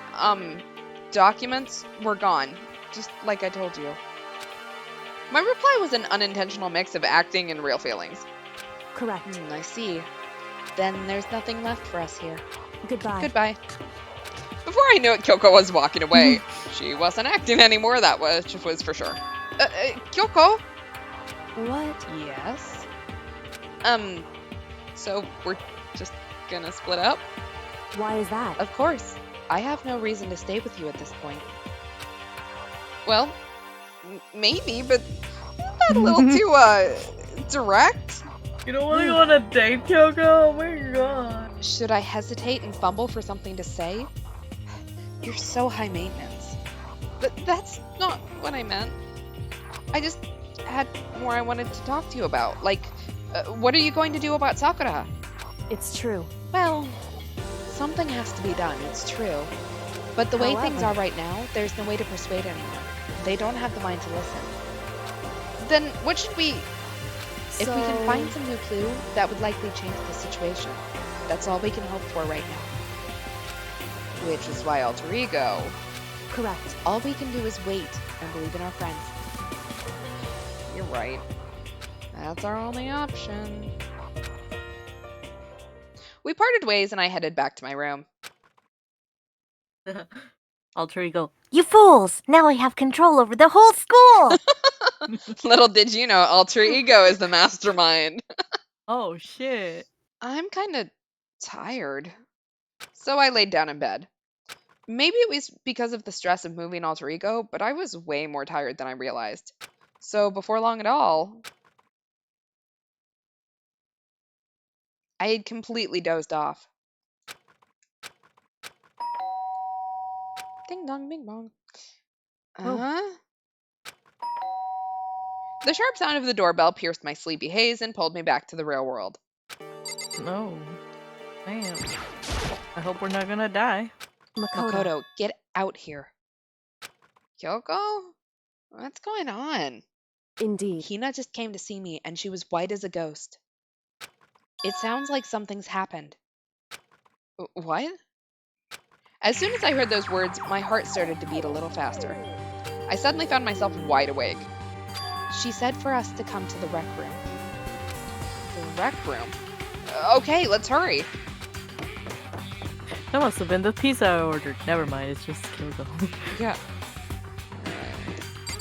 documents were gone. Just like I told you. My reply was an unintentional mix of acting and real feelings. Correct. I see. Then there's nothing left for us here. Goodbye. Goodbye. Before I knew it, Kyoko was walking away. She wasn't acting anymore, that was for sure. Kyoko? What? Yes? So we're just gonna split up? Why is that? Of course. I have no reason to stay with you at this point. Well, maybe, but isn't that a little too, direct? you don't want to go on a date, Kyoko? Oh my god. Should I hesitate and fumble for something to say? You're so high maintenance. But that's not what I meant. I just had more I wanted to talk to you about. Like, what are you going to do about Sakura? It's true. Well, something has to be done, it's true. But the way things However- are right now, there's no way to persuade anyone. They don't have the mind to listen. Then what should we... If we can find some new clue, that would likely change the situation. That's all we can hope for right now. Which is why Alter Ego... Correct. All we can do is wait and believe in our friends. You're right. That's our only option. We parted ways and I headed back to my room. Alter Ego. You fools! Now I have control over the whole school! Little did you know, Alter Ego is the mastermind. Oh shit. I'm kind of tired. So I laid down in bed. Maybe it was because of the stress of moving Alter Ego, but I was way more tired than I realized. So before long at all, I had completely dozed off. Ding dong, bing bong. The sharp sound of the doorbell pierced my sleepy haze and pulled me back to the real world. No. Damn. I hope we're not gonna die. Makoto, get out here. Kyoko? What's going on? Indeed. Hina just came to see me, and she was white as a ghost. It sounds like something's happened. What? As soon as I heard those words, my heart started to beat a little faster. I suddenly found myself wide awake. She said for us to come to the rec room. The rec room? Okay, let's hurry. That must have been the pizza I ordered. Never mind, it's just Kyoko. Yeah.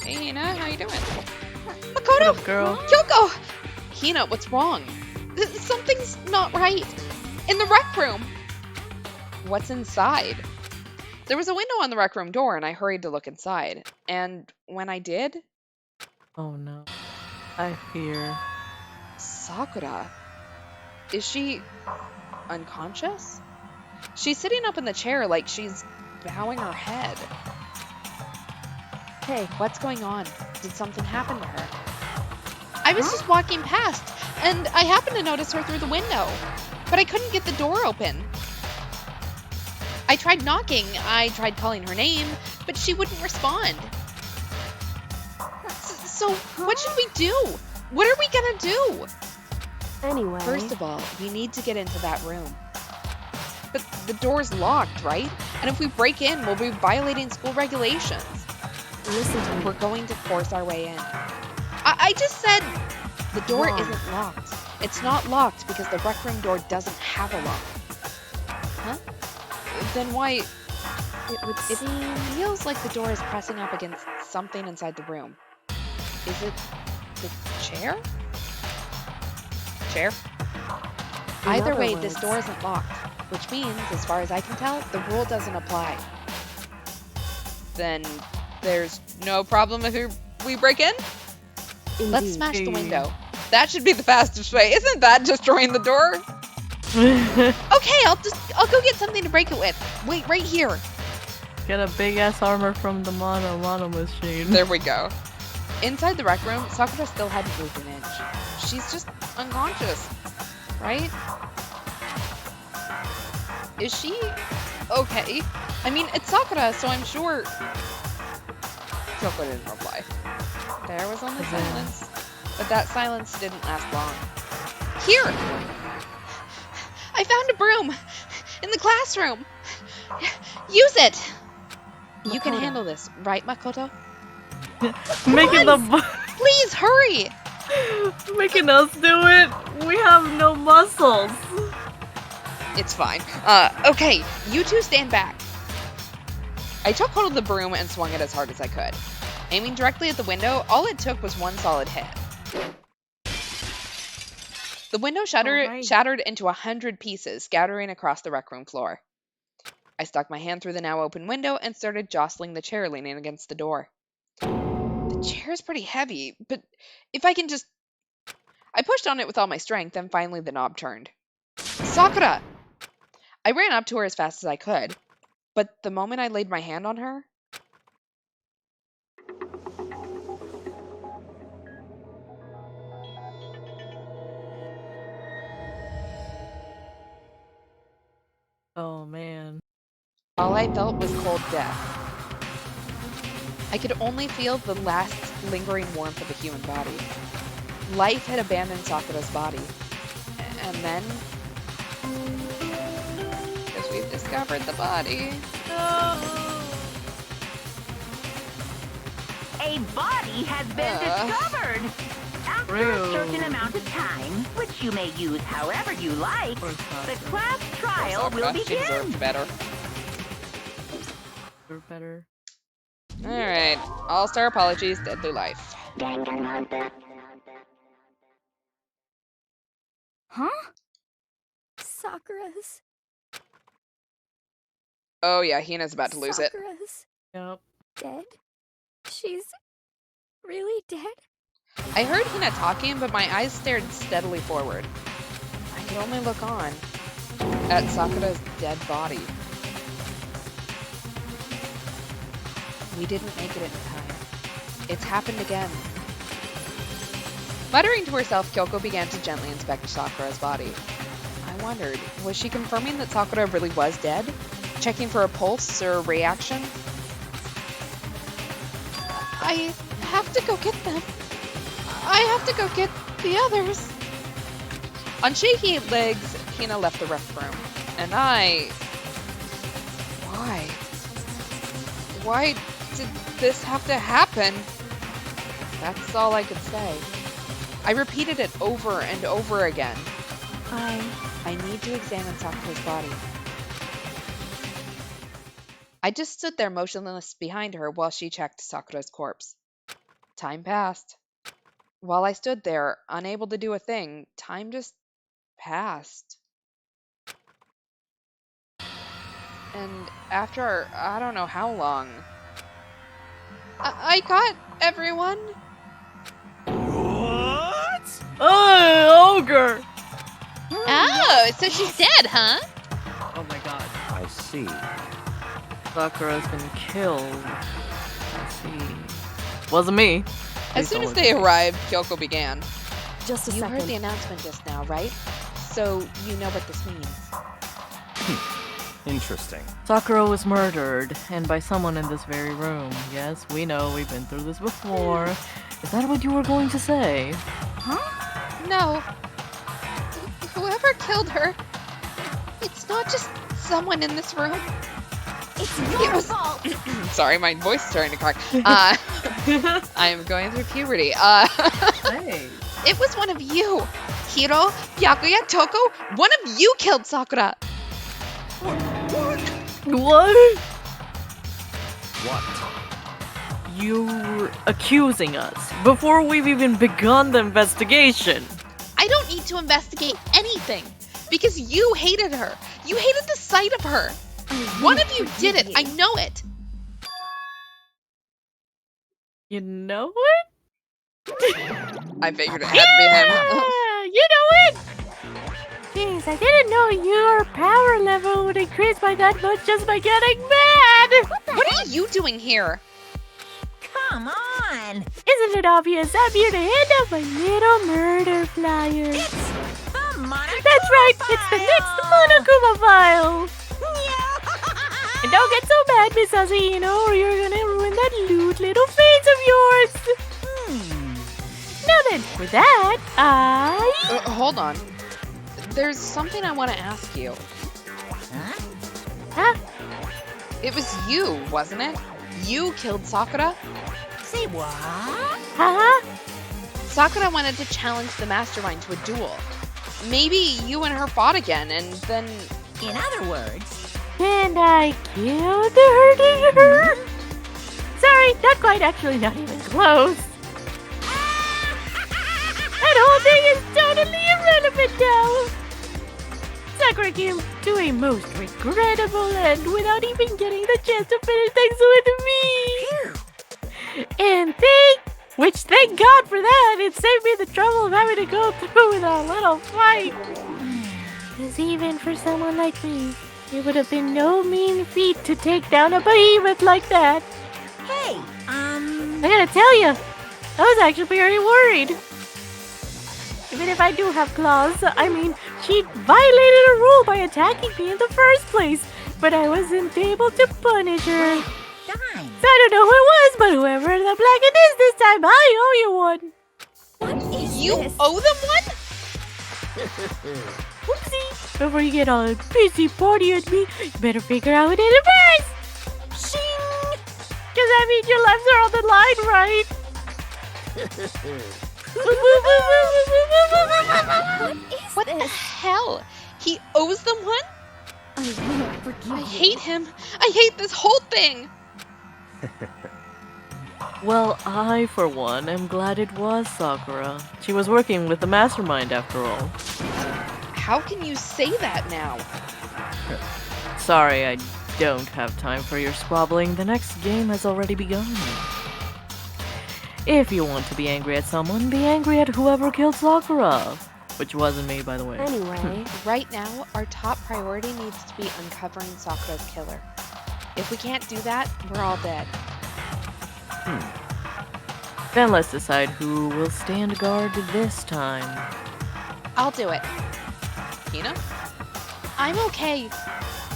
Hey, Hina, how you doing? What Makoto! up, girl? Kyoko! Hina, what's wrong? Something's not right. In the rec room. What's inside? There was a window on the rec room door, and I hurried to look inside. And when I did... Oh no. I fear. Sakura. Is she unconscious? She's sitting up in the chair like she's bowing her head. Hey, what's going on? Did something happen to her? I was just walking past, and I happened to notice her through the window, but I couldn't get the door open. I tried knocking, I tried calling her name, but she wouldn't respond. So what should we do? What are we gonna do? Anyway. First of all, we need to get into that room. But the door's locked, right? And if we break in, we'll be violating school regulations. Listen to me. We're going to force our way in. I just said the door Wrong. isn't locked. It's not locked because the rec room door doesn't have a lock. Huh? Then why... It feels like the door is pressing up against something inside the room. Is it the chair? Chair? In Either other way, this words- door isn't locked, which means, as far as I can tell, the rule doesn't apply. Then there's no problem if we break in? Let's Indeed. smash the window. That should be the fastest way. Isn't that destroying the door? Okay, I'll go get something to break it with. Wait, right here. Get a big ass armor from the mono machine. There we go. Inside the rec room, Sakura still hadn't moved an inch. She's just unconscious, right? Is she okay? I mean, it's Sakura, so I'm sure... Kyoko didn't reply. There was only silence. But that silence didn't last long. Here! I found a broom! In the classroom! Use it! You can Makoto. handle this, right, Makoto? Making Please, hurry! making us do it. We have no muscles. It's fine. Okay, you two stand back. I took hold of the broom and swung it as hard as I could. Aiming directly at the window, all it took was one solid hit. The window shattered into 100 pieces, scattering across the rec room floor. I stuck my hand through the now open window and started jostling the chair leaning against the door. The chair's pretty heavy, but if I can just... I pushed on it with all my strength, and finally the knob turned. Sakura! I ran up to her as fast as I could, but the moment I laid my hand on her... Oh man. all I felt was cold death. I could only feel the last lingering warmth of a human body. Life had abandoned Sakura's body. And then... because we've discovered the body. A body has been discovered. After a certain amount of time, which you may use however you like, the class trial will Sakura, she begin. deserved better. We're better. Alright. All-star apologies, deadly life. Huh? Sakura's Oh yeah, Hina's about to lose it. Sakura's Yep. dead? She's really dead? I heard Hina talking, but my eyes stared steadily forward. I could only look on at Sakura's dead body. We didn't make it in time. It's happened again. Muttering to herself, Kyoko began to gently inspect Sakura's body. I wondered, was she confirming that Sakura really was dead? Checking for a pulse or a reaction? I have to go get them. I have to go get the others. On shaky legs, Hina left the restroom, and I... Why? Why did this have to happen? That's all I could say. I repeated it over and over again. I need to examine Sakura's body. I just stood there motionless behind her while she checked Sakura's corpse. Time passed. While I stood there, unable to do a thing, time just passed. And after, I don't know how long, I got everyone. What? Oh, ogre! Oh, so she's dead, huh? Oh my god. I see. Sakura's been killed. I see. Wasn't me. As soon as they arrived, Kyoko began. Just a You second. heard the announcement just now, right? So you know what this means. Interesting. Sakura was murdered, and by someone in this very room. Yes, we know, we've been through this before. Is that what you were going to say? No. Whoever killed her, it's not just someone in this room. It's your was- fault. Sorry, my voice is starting to crack. I'm going through puberty. Hey. It was one of you. Hiro, Byakuya, Toko, one of you killed Sakura. What? What? You're accusing us before we've even begun the investigation. I don't need to investigate anything because you hated her. You hated the sight of her. One of you did it. I know it. You know it? I figured it had to be him. You know it! Jeez, I didn't know your power level would increase by that much just by getting mad! What are you doing here? Come on! Isn't it obvious I'm here to hand out my little murder flyer? It's the Monokuma That's right, it's the next Monokuma file! And don't get so mad, Miss Asino, or you're gonna ruin that lewd little face of yours! Now then, for that, Hold on. There's something I want to ask you. Huh? It was you, wasn't it? You killed Sakura? Say what? Huh? Sakura wanted to challenge the mastermind to a duel. Maybe you and her fought again, and then... In other words, And I killed her? Sorry, not quite, actually, not even close. That whole thing is totally irrelevant now. Sakura came to a most regrettable end without even getting the chance to finish things with me. And thank God for that, it saved me the trouble of having to go through with a little fight. Because even for someone like me, it would have been no mean feat to take down a behemoth like that. hey, I gotta tell you, I was actually very worried. Even if I do have claws, I mean, she violated a rule by attacking me in the first place, but I wasn't able to punish her. dime. So I don't know who it was, but whoever the blanket is this time, I owe you one. What is You this? owe them one? Whoopsie. Before you get all busy party at me, you better figure out who did it first. Shing! Because I mean, your lives are on the line, right? What the hell? He owes them one? I won't forgive I you. hate him. I hate this whole thing. Well, I, for one, am glad it was Sakura. She was working with the mastermind, after all. How can you say that now? Sorry, I don't have time for your squabbling. The next game has already begun. If you want to be angry at someone, be angry at whoever killed Sakura. Which wasn't me, by the way. Anyway, Right now, our top priority needs to be uncovering Sakura's killer. If we can't do that, we're all dead. Then let's decide who will stand guard this time. I'll do it. Hina? I'm okay.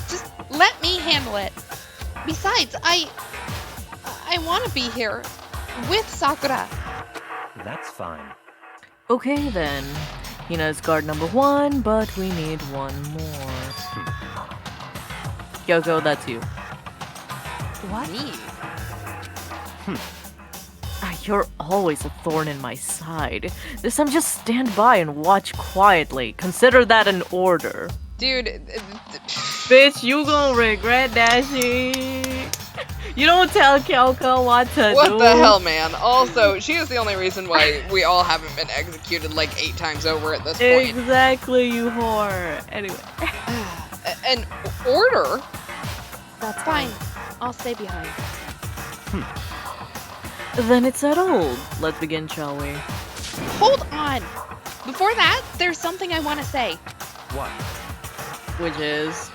Just let me handle it. Besides, I want to be here with Sakura. that's fine. Okay then. Hina's guard number 1, but we need one more. Kyoko, that's you. What? Me? You're always a thorn in my side. This time just stand by and watch quietly. Consider that an order. Dude. Bitch, you gonna regret that shit. You don't tell Kyoko what to do. What the hell, man? Also, she is the only reason why we all haven't been executed like 8 times over at this point. Exactly, you whore. Anyway. An order? That's fine. I'll stay behind. Then it's settled. Let's begin, shall we? Hold on! Before that, there's something I want to say. What? Which is...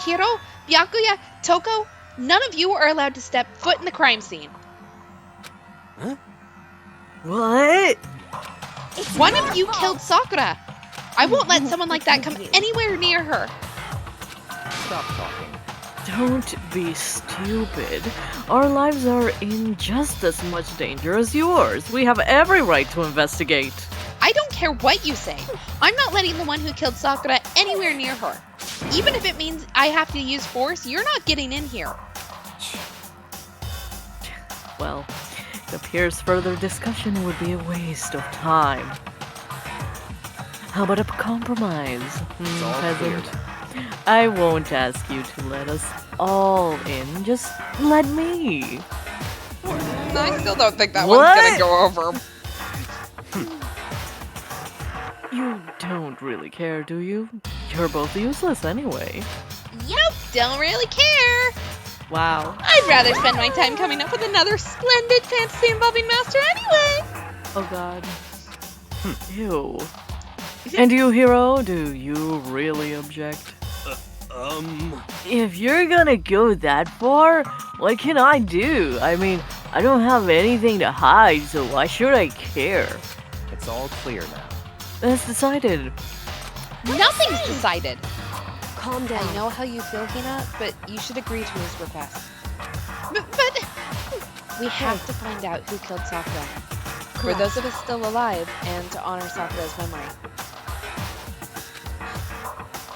Hiro, Byakuya, Toko, none of you are allowed to step foot in the crime scene. Huh? What? One of you killed Sakura. I won't let someone like that come anywhere near her. Stop talking. Don't be stupid. Our lives are in just as much danger as yours. We have every right to investigate. I don't care what you say. I'm not letting the one who killed Sakura anywhere near her. Even if it means I have to use force, you're not getting in here. Well, it appears further discussion would be a waste of time. How about a compromise, all clear peasant? I won't ask you to let us all in. Just let me. I still don't think that What? one's gonna go over. You don't really care, do you? You're both useless anyway. Yep, don't really care. Wow. I'd rather spend my time coming up with another splendid fantasy involving Master anyway. Oh god. Ew. And you, Hiro, do you really object? If you're gonna go that far, what can I do? I mean, I don't have anything to hide, so why should I care? It's all clear now. That's decided. Nothing's decided. Calm down. I know how you feel, Hina, but you should agree to his request. But we have to find out who killed Sakura. For those of us still alive, and to honor Sakura's memory.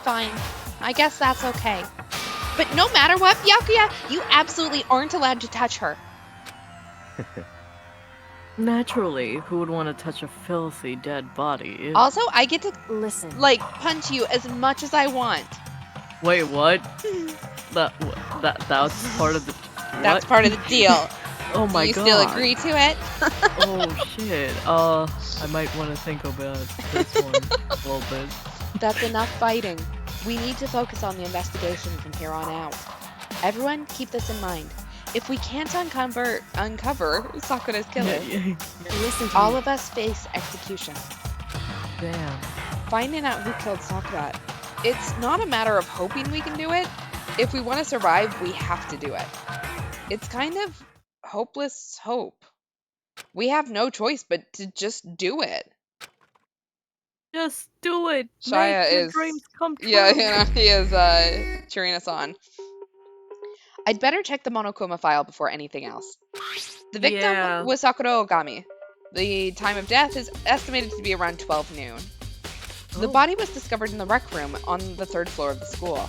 Fine. I guess that's okay. But no matter what, Byakuya, you absolutely aren't allowed to touch her. Naturally, who would want to touch a filthy dead body? Also, I get to, Listen. punch you as much as I want. Wait, what? That's part of the... That's what? part of the deal. Oh my Do you god. still agree to it? Oh shit. I might want to think about this one a little bit. That's enough fighting. We need to focus on the investigation from here on out. Everyone, keep this in mind. If we can't uncover Sakura's killer, Listen to all me. of us face execution. Damn. Finding out who killed Sakura, it's not a matter of hoping we can do it. If we want to survive, we have to do it. It's kind of hopeless hope. We have no choice but to just do it. Just do it. Shia Make your is- dreams come true. Yeah, he is cheering us on. I'd better check the Monokuma file before anything else. The victim Yeah. was Sakura Ogami. The time of death is estimated to be around 12 noon. The body was discovered in the rec room on the 3rd floor of the school.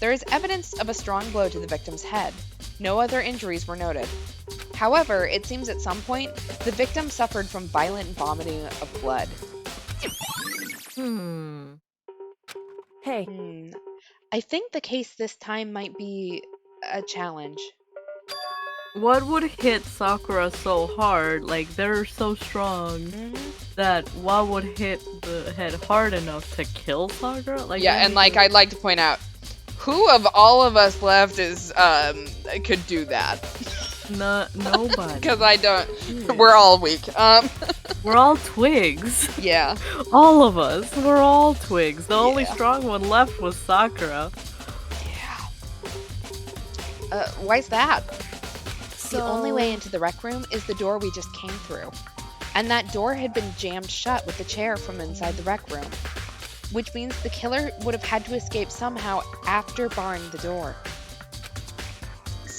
There is evidence of a strong blow to the victim's head. No other injuries were noted. However, it seems at some point, the victim suffered from violent vomiting of blood. Hey, I think the case this time might be a challenge. What would hit Sakura so hard? Like, they're so strong that what would hit the head hard enough to kill Sakura? Like, Yeah, and like I'd like to point out, who of all of us left is could do that? Nobody. Because I don't. We're all weak. We're all twigs. Yeah. All of us. We're all twigs. The only strong one left was Sakura. Why's that? so The only way into the rec room is the door we just came through. And that door had been jammed shut with the chair from inside the rec room. Which means the killer would have had to escape somehow after barring the door.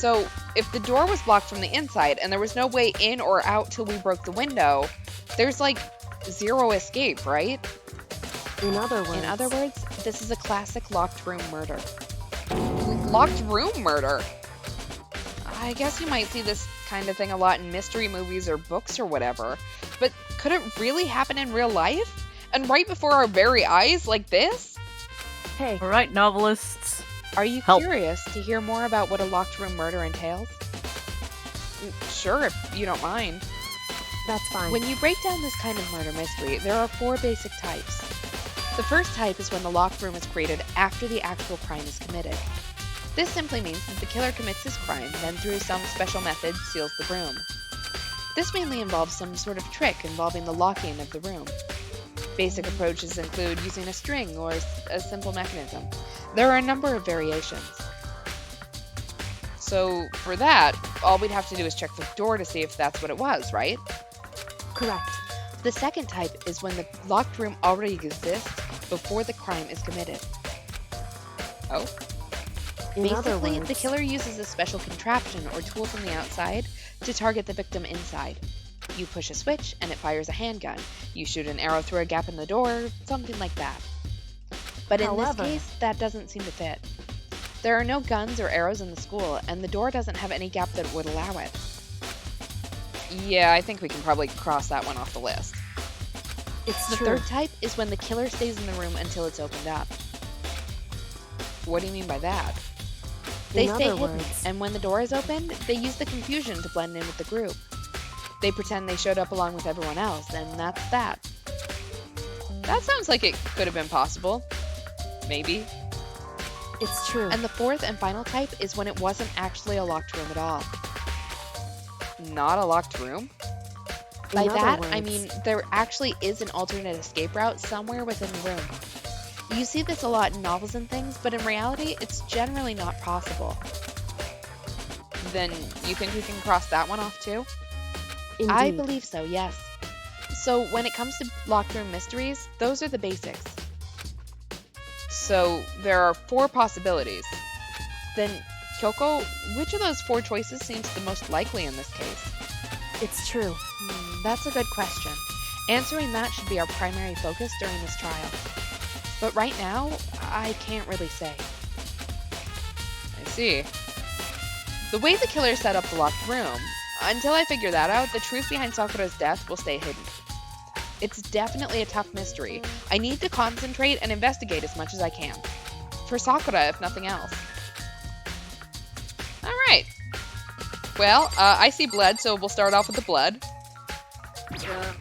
So, if the door was blocked from the inside and there was no way in or out till we broke the window, there's like zero escape, right? In other words. In other words, this is a classic locked room murder. Locked room murder? I guess you might see this kind of thing a lot in mystery movies or books or whatever, but could it really happen in real life? And right before our very eyes like this? Hey, All right, novelists. Are you Help. curious to hear more about what a locked room murder entails? Sure, if you don't mind. that's fine. When you break down this kind of murder mystery, there are 4 basic types. The first type is when the locked room is created after the actual crime is committed. This simply means that the killer commits his crime, then through some special method seals the room. This mainly involves some sort of trick involving the locking of the room. Basic approaches include using a string or a simple mechanism. There are a number of variations. So for that, all we'd have to do is check the door to see if that's what it was, right? Correct. The second type is when the locked room already exists before the crime is committed. Oh? In other Basically, words. the killer uses a special contraption or tool from the outside to target the victim inside. You push a switch and it fires a handgun. You shoot an arrow through a gap in the door, something like that. But in this However- case, that doesn't seem to fit. There are no guns or arrows in the school, and the door doesn't have any gap that would allow it. Yeah, I think we can probably cross that one off the list. It's The true. third type is when the killer stays in the room until it's opened up. What do you mean by that? They In stay other hidden, words. and when the door is opened, they use the confusion to blend in with the group. They pretend they showed up along with everyone else, and that's that. That sounds like it could have been possible. Maybe. It's true. And the fourth and final type is when it wasn't actually a locked room at all. Not a locked room? By In other that, I words. mean there actually is an alternate escape route somewhere within the room. You see this a lot in novels and things, but in reality, it's generally not possible. Then you think we can cross that one off too? Indeed. I believe so, yes. So when it comes to locked room mysteries, those are the basics. So there are 4 possibilities. Then, Kyoko, which of those 4 choices seems the most likely in this case? It's true. That's a good question. Answering that should be our primary focus during this trial. But right now, I can't really say. I see. The way the killer set up the locked room, until I figure that out, the truth behind Sakura's death will stay hidden. It's definitely a tough mystery. I need to concentrate and investigate as much as I can. For Sakura, if nothing else. Alright. Well, I see blood, so we'll start off with the blood. Yeah.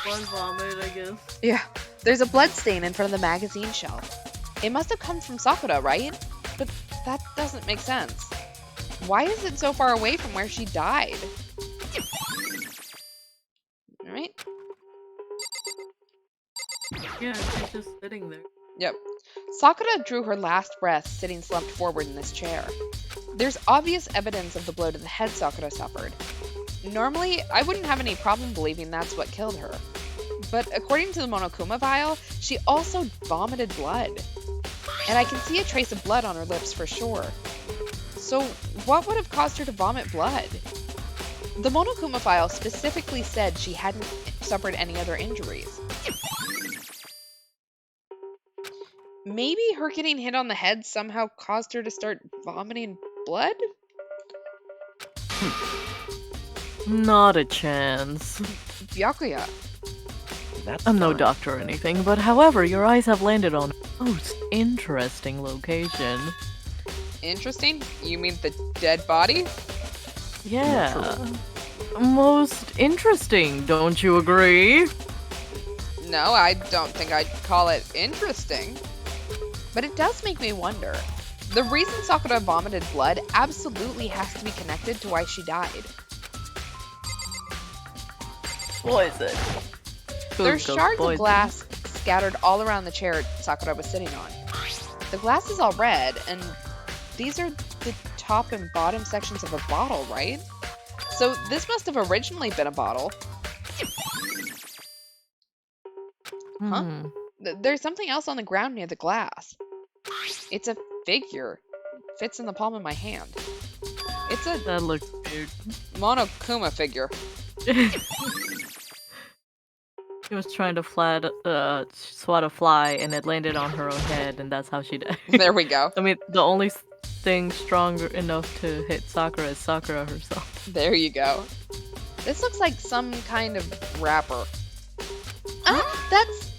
One vomit, I guess. Yeah. There's a blood stain in front of the magazine shelf. It must have come from Sakura, right? But that doesn't make sense. Why is it so far away from where she died? Alright. Yeah, she's just sitting there. Yep. Sakura drew her last breath sitting slumped forward in this chair. There's obvious evidence of the blow to the head Sakura suffered. Normally, I wouldn't have any problem believing that's what killed her. But according to the Monokuma vial, she also vomited blood. And I can see a trace of blood on her lips for sure. So what would have caused her to vomit blood? The Monokuma file specifically said she hadn't suffered any other injuries. Maybe her getting hit on the head somehow caused her to start vomiting blood? Not a chance. Byakuya. That's I'm no fine. doctor or anything, but however, your eyes have landed on a most interesting location. Interesting? You mean the dead body? Yeah. Most interesting, don't you agree? No, I don't think I'd call it interesting. But it does make me wonder. The reason Sakura vomited blood absolutely has to be connected to why she died. Poison. There's Food goes shards of poison. glass scattered all around the chair Sakura was sitting on. The glass is all red, and these are the top and bottom sections of a bottle, right? So this must have originally been a bottle. Huh? Hmm. There's something else on the ground near the glass. It's a figure. Fits in the palm of my hand. It's a That looks weird. Monokuma figure. She was trying to swat a fly, and it landed on her own head, and that's how she died. There we go. I mean, the only thing strong enough to hit Sakura is Sakura herself. There you go. This looks like some kind of wrapper. That's...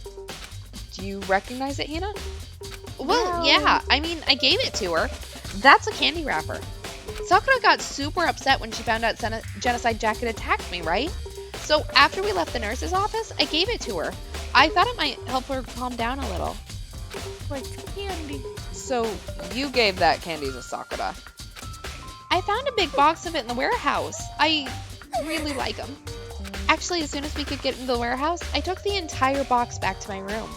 Do you recognize it, Hina? Well, yeah. I mean, I gave it to her. That's a candy wrapper. Sakura got super upset when she found out Genocide Jacket attacked me, right? So after we left the nurse's office, I gave it to her. I thought it might help her calm down a little. What's candy? So you gave that candy to Sakura. I found a big box of it in the warehouse. I really like them. Actually, as soon as we could get into the warehouse, I took the entire box back to my room.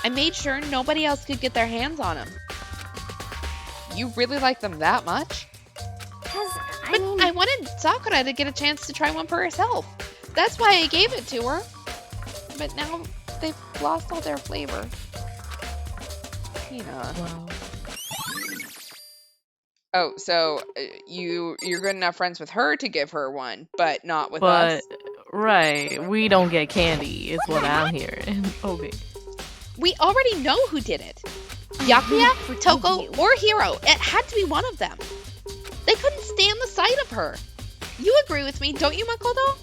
I made sure nobody else could get their hands on them. You really like them that much? But I wanted Sakura to get a chance to try one for herself. That's why I gave it to her. But now they've lost all their flavor. Wow. Oh, so you're good enough friends with her to give her one, but not with us? Right, we don't get candy, is what I'm hearing. Okay. We already know who did it. Byakuya, Toko, or Hiro. It had to be one of them. They couldn't stand the sight of her. You agree with me, don't you, Makoto?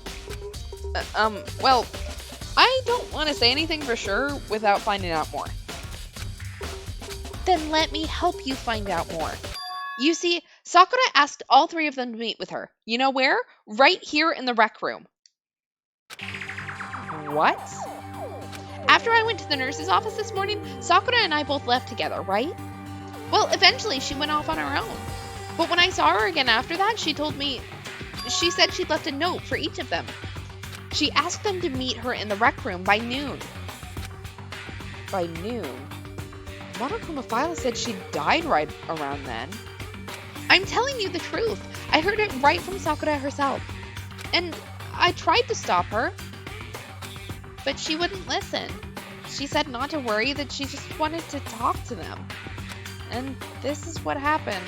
Well, I don't want to say anything for sure without finding out more. Then let me help you find out more. You see, Sakura asked all three of them to meet with her. You know where? Right here in the rec room. What? After I went to the nurse's office this morning, Sakura and I both left together, right? Well, eventually she went off on her own. But when I saw her again after that, she said she'd left a note for each of them. She asked them to meet her in the rec room by noon. By noon? Monokuma File said she died right around then. I'm telling you the truth. I heard it right from Sakura herself. And I tried to stop her, but she wouldn't listen. She said not to worry, that she just wanted to talk to them. And this is what happened.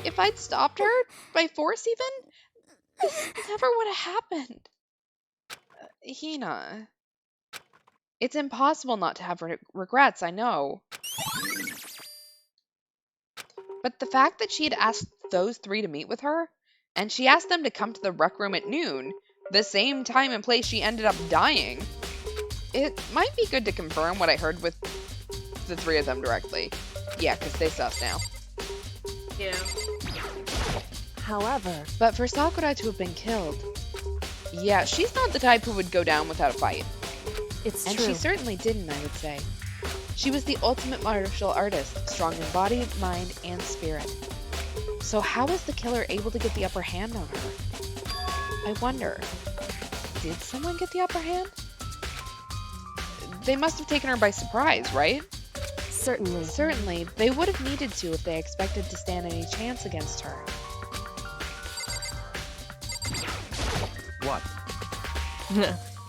If I'd stopped her, by force even, this never would have happened. Hina. It's impossible not to have regrets, I know. But the fact that she had asked those three to meet with her, and she asked them to come to the rec room at noon, the same time and place she ended up dying, it might be good to confirm what I heard with the three of them directly. Yeah, because they sus now. Yeah. However, But for Sakura to have been killed, yeah, she's not the type who would go down without a fight. it's And true. she certainly didn't, I would say. She was the ultimate martial artist, strong in body, mind, and spirit. So how was the killer able to get the upper hand on her? I wonder, did someone get the upper hand? They must have taken her by surprise, right? Certainly. Certainly, they would have needed to if they expected to stand any chance against her. What?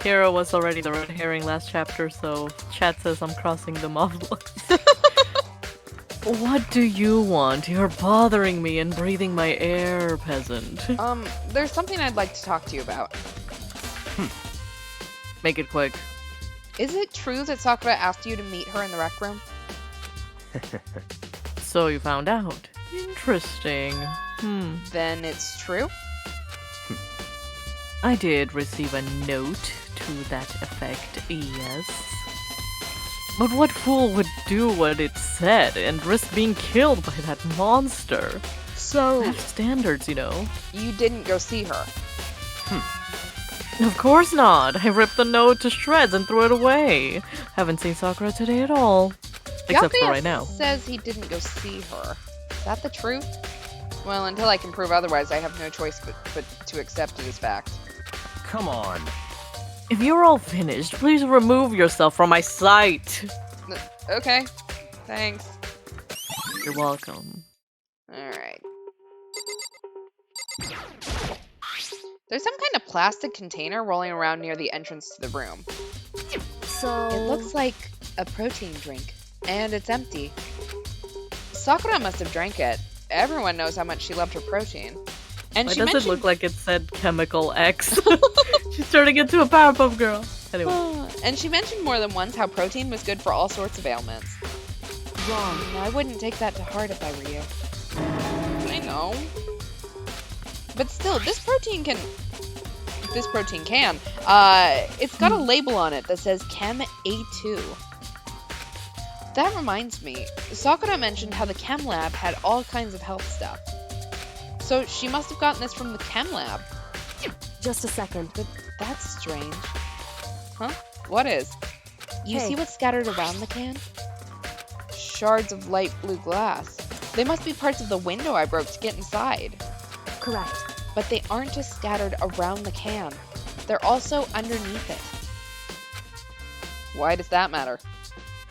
Hero was already the red herring last chapter, so chat says I'm crossing them off. What do you want? You're bothering me and breathing my air, peasant. There's something I'd like to talk to you about. Make it quick. Is it true that Sakura asked you to meet her in the rec room? So you found out. Interesting. Then it's true? I did receive a note to that effect, yes. But what fool would do what it said and risk being killed by that monster? So, I have standards, you know. you didn't go see her? Of course not. I ripped the note to shreds and threw it away. Haven't seen Sakura today at all. Except for Byakuya right now. says he didn't go see her. Is that the truth? Well, until I can prove otherwise, I have no choice but to accept it as fact. Come on. If you're all finished, please remove yourself from my sight. Okay, thanks. You're welcome. Alright. There's some kind of plastic container rolling around near the entrance to the room. So It looks like a protein drink, and it's empty. Sakura must have drank it, everyone knows how much she loved her protein. And Why she does it mentioned, look like it said Chemical X? She's turning into a Powerpuff Girl. Anyway. And she mentioned more than once how protein was good for all sorts of ailments. Wrong. I wouldn't take that to heart if I were you. I know. But still, this protein can, it's got a label on it that says Chem A2. That reminds me, Sakura mentioned how the Chem Lab had all kinds of health stuff. So she must have gotten this from the Chem Lab. Just a second. But that's strange. Huh? What is? You Hey. see what's scattered around the can? Shards of light blue glass. They must be parts of the window I broke to get inside. Correct. But they aren't just scattered around the can. They're also underneath it. Why does that matter?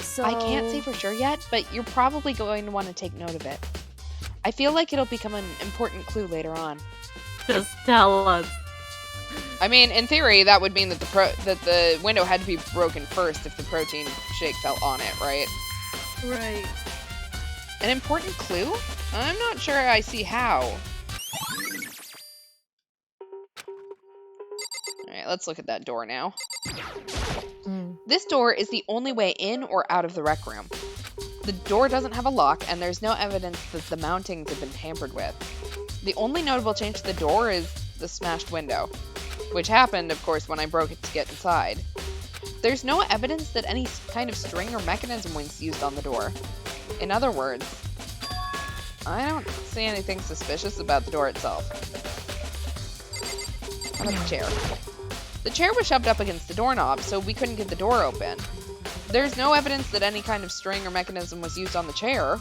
So I can't say for sure yet, but you're probably going to want to take note of it. I feel like it'll become an important clue later on. Just tell us. I mean, in theory, that would mean that the window had to be broken first if the protein shake fell on it, right? Right. An important clue? I'm not sure I see how. Alright, let's look at that door now. This door is the only way in or out of the rec room. The door doesn't have a lock, and there's no evidence that the mountings have been tampered with. The only notable change to the door is the smashed window, which happened, of course, when I broke it to get inside. There's no evidence that any kind of string or mechanism was used on the door. In other words, I don't see anything suspicious about the door itself. How about the chair? The chair was shoved up against the doorknob, so we couldn't get the door open. There's no evidence that any kind of string or mechanism was used on the chair.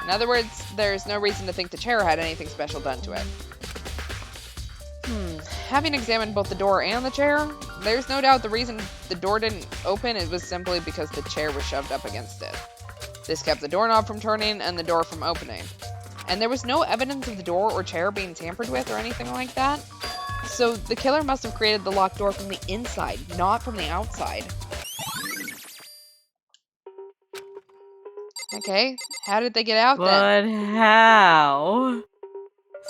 In other words, there's no reason to think the chair had anything special done to it. Having examined both the door and the chair, there's no doubt the reason the door didn't open it was simply because the chair was shoved up against it. This kept the doorknob from turning and the door from opening. And there was no evidence of the door or chair being tampered with or anything like that. So the killer must have created the locked door from the inside, not from the outside. Okay, how did they get out then? But how?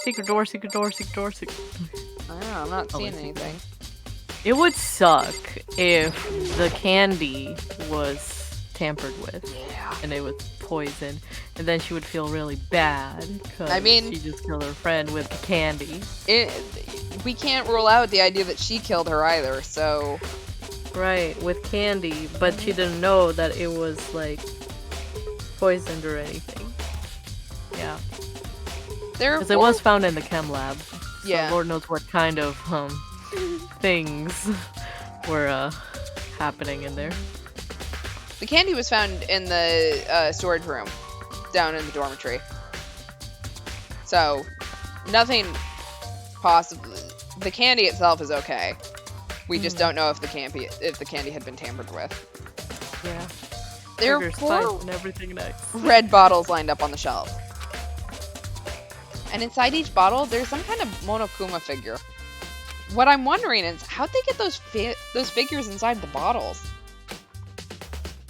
Secret door, secret door, secret door, secret. I don't know, I'm not seeing I see. anything. It would suck if the candy was tampered with. Yeah. And it was poison. And then she would feel really bad because I mean- she just killed her friend with the candy. We can't rule out the idea that she killed her either, so... Right, with candy, but she didn't know that it was like poisoned or anything. Yeah. Because it was found in the chem lab. So Yeah. Lord knows what kind of things were happening in there. The candy was found in the storage room down in the dormitory. So, nothing possibly... The candy itself is okay. We just don't know if the candy had been tampered with. Yeah. There are Sugar, 4 spice, and everything nice. red bottles lined up on the shelf. And inside each bottle, there's some kind of Monokuma figure. What I'm wondering is, how'd they get those figures inside the bottles?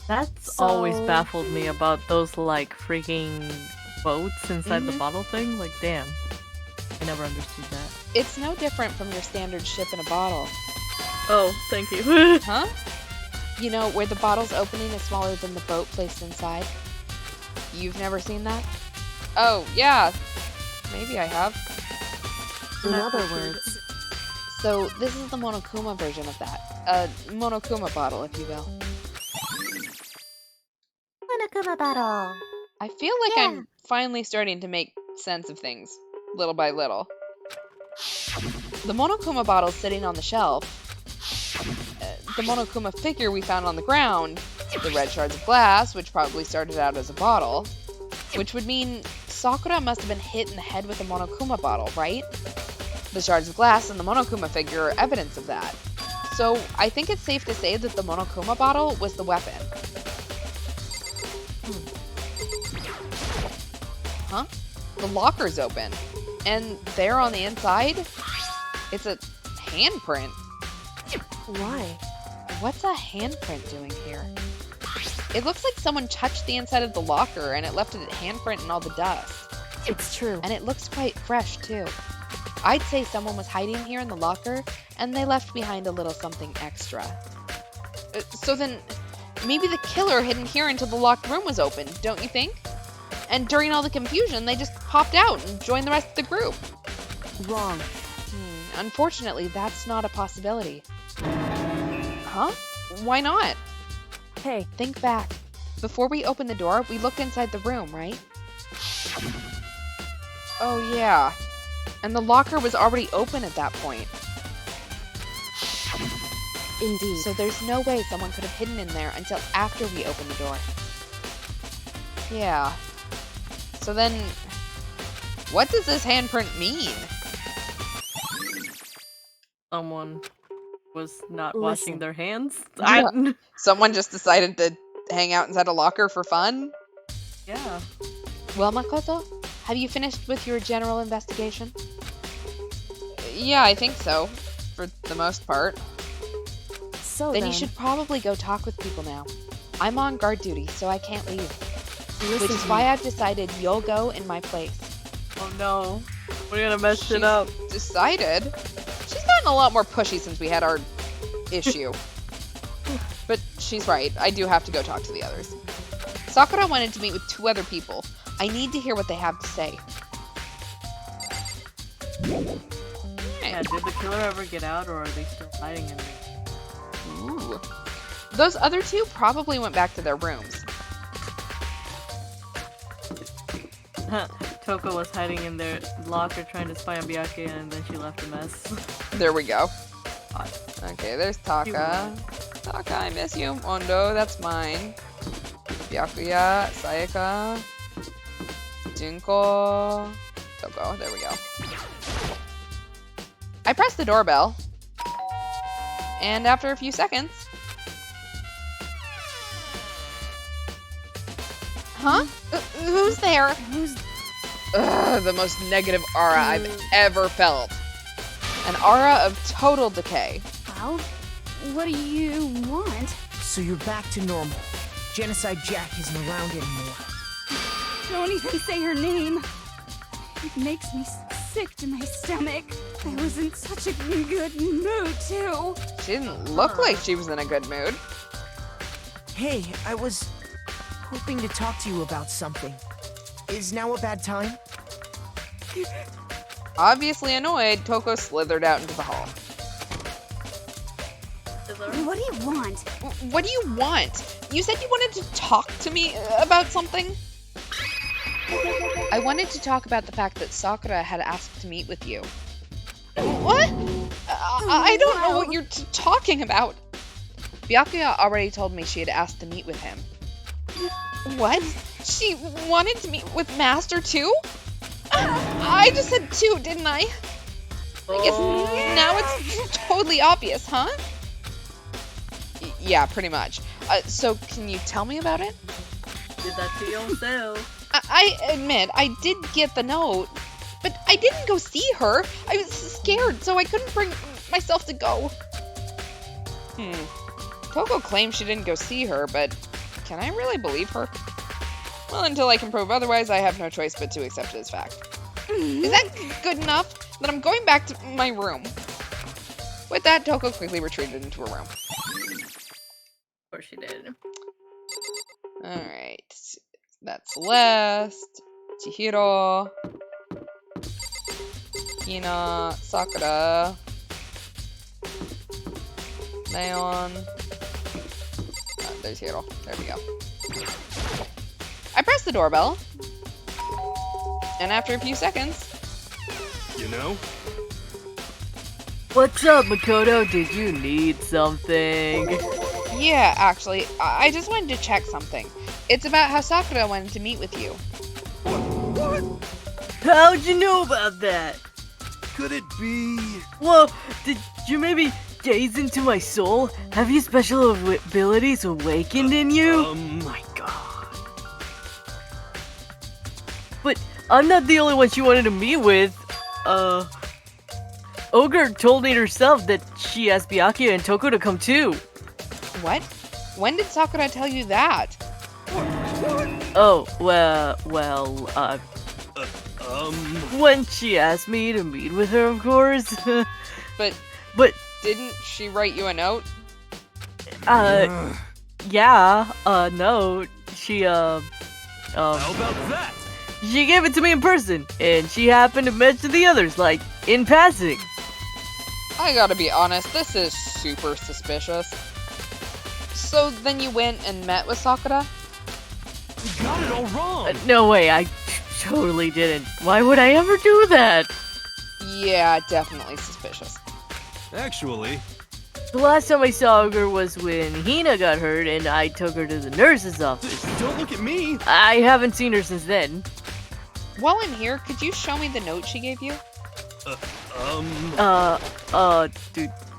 That's always baffled me about those like freaking boats inside the bottle thing. Like, damn. I never understood that. It's no different from your standard ship in a bottle. Oh, thank you. Huh? You know, where the bottle's opening is smaller than the boat placed inside? You've never seen that? Oh, yeah. Maybe I have. In other words, So, this is the Monokuma version of that. A Monokuma bottle, if you will. Monokuma bottle. I feel like Yeah. I'm finally starting to make sense of things, little by little. The Monokuma bottle sitting on the shelf, the Monokuma figure we found on the ground, the red shards of glass, which probably started out as a bottle, which would mean Sakura must have been hit in the head with a Monokuma bottle, right? The shards of glass and the Monokuma figure are evidence of that. So I think it's safe to say that the Monokuma bottle was the weapon. Huh? The locker's open. And there on the inside, it's a handprint. why? What's a handprint doing here? It looks like someone touched the inside of the locker and it left a handprint in all the dust. It's true. And it looks quite fresh, too. I'd say someone was hiding here in the locker, and they left behind a little something extra. So then, maybe the killer hidden here until the locked room was open, don't you think? And during all the confusion, they just popped out and joined the rest of the group. Wrong. Unfortunately, that's not a possibility. Huh? Why not? Hey, Think back. Before we opened the door, we looked inside the room, right? Oh, yeah. And the locker was already open at that point. indeed. So there's no way someone could have hidden in there until after we opened the door. Yeah. So then, what does this handprint mean? Someone was not Listen. washing their hands. Someone just decided to hang out inside a locker for fun? Yeah. Well, Makoto, have you finished with your general investigation? Yeah, I think so. For the most part. So Then you should probably go talk with people now. I'm on guard duty, so I can't leave. listen Which is to why me. I've decided you'll go in my place. Oh no. We're gonna mess She's it up. decided? She's gotten a lot more pushy since we had our issue. But she's right. I do have to go talk to the others. Sakura wanted to meet with 2 other people. I need to hear what they have to say. Yeah, did the killer ever get out, or are they still hiding in there? Ooh. Those other 2 probably went back to their rooms. Toko was hiding in their locker trying to spy on Byakuya, and then she left a mess. There we go. Okay, there's Taka. Taka, I miss you. Mondo, that's mine. Byakuya, Sayaka, Junko, Toko. There we go. I pressed the doorbell. And after a few seconds... Huh? Who's there? Ugh, the most negative aura I've ever felt. An aura of total decay. Well, what do you want? So you're back to normal. Genocide Jack isn't around anymore. Don't even say her name. It makes me sick to my stomach. I was in such a good mood, too. She didn't look like she was in a good mood. Hey, I was hoping to talk to you about something. Is now a bad time? Obviously annoyed, Toko slithered out into the hall. What do you want? What do you want? You said you wanted to talk to me about something? I wanted to talk about the fact that Sakura had asked to meet with you. What? I don't know what you're talking about. Byakuya already told me she had asked to meet with him. What? She wanted to meet with Master too? I just said 2, didn't I? I guess now it's totally obvious, huh? Yeah, pretty much. So can you tell me about it? Did that to yourself. I admit, I did get the note, but I didn't go see her. I was scared, so I couldn't bring myself to go. Toko claims she didn't go see her, but can I really believe her? Well, until I can prove otherwise, I have no choice but to accept it as fact. Is that good enough? Then I'm going back to my room. With that, Toko quickly retreated into her room. Of course she did. Alright. That's Celeste, Chihiro, Hina, Sakura, Leon. There's Hiro. There we go. I pressed the doorbell. And after a few seconds... You know? What's up, Makoto? Did you need something? Yeah, actually, I just wanted to check something. It's about how Sakura wanted to meet with you. What? How'd you know about that? Could it be? Whoa, did you maybe gaze into my soul? Have you special abilities awakened in you? My God. But I'm not the only one she wanted to meet with. Ogre told me herself that she asked Byakuya and Toko to come too. What? When did Sakura tell you that? Oh, When she asked me to meet with her, of course. But didn't she write you a note? Yeah, no. She, How about that? She gave it to me in person, and she happened to mention the others, like, in passing. I gotta be honest, this is super suspicious. So then you went and met with Sakura? You got it all wrong. No way, I totally didn't. Why would I ever do that? Yeah, definitely suspicious. Actually, The last time I saw her was when Hina got hurt, and I took her to the nurse's office. don't look at me. I haven't seen her since then. While I'm here, could you show me the note she gave you?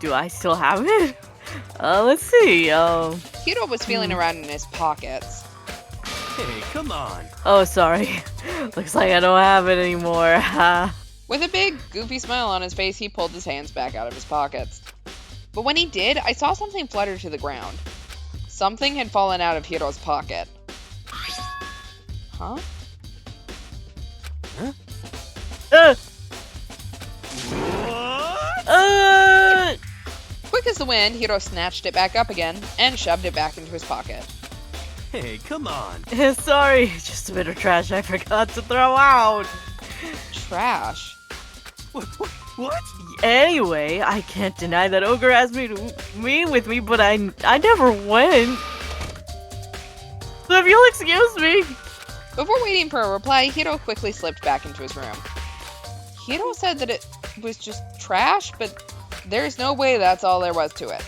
Do I still have it? Let's see, Hiro was feeling around in his pockets. Hey, come on. Oh, sorry. Looks like I don't have it anymore. With a big, goofy smile on his face, he pulled his hands back out of his pockets. But when he did, I saw something flutter to the ground. Something had fallen out of Hiro's pocket. Huh? Quick as the wind, Hiro snatched it back up again and shoved it back into his pocket. Hey, come on. Sorry, just a bit of trash I forgot to throw out. Trash? What? Anyway, I can't deny that Ogre asked me to meet with me, but I never went. So if you'll excuse me. Before waiting for a reply, Hiro quickly slipped back into his room. Hiro said that it was just trash, but there's no way that's all there was to it.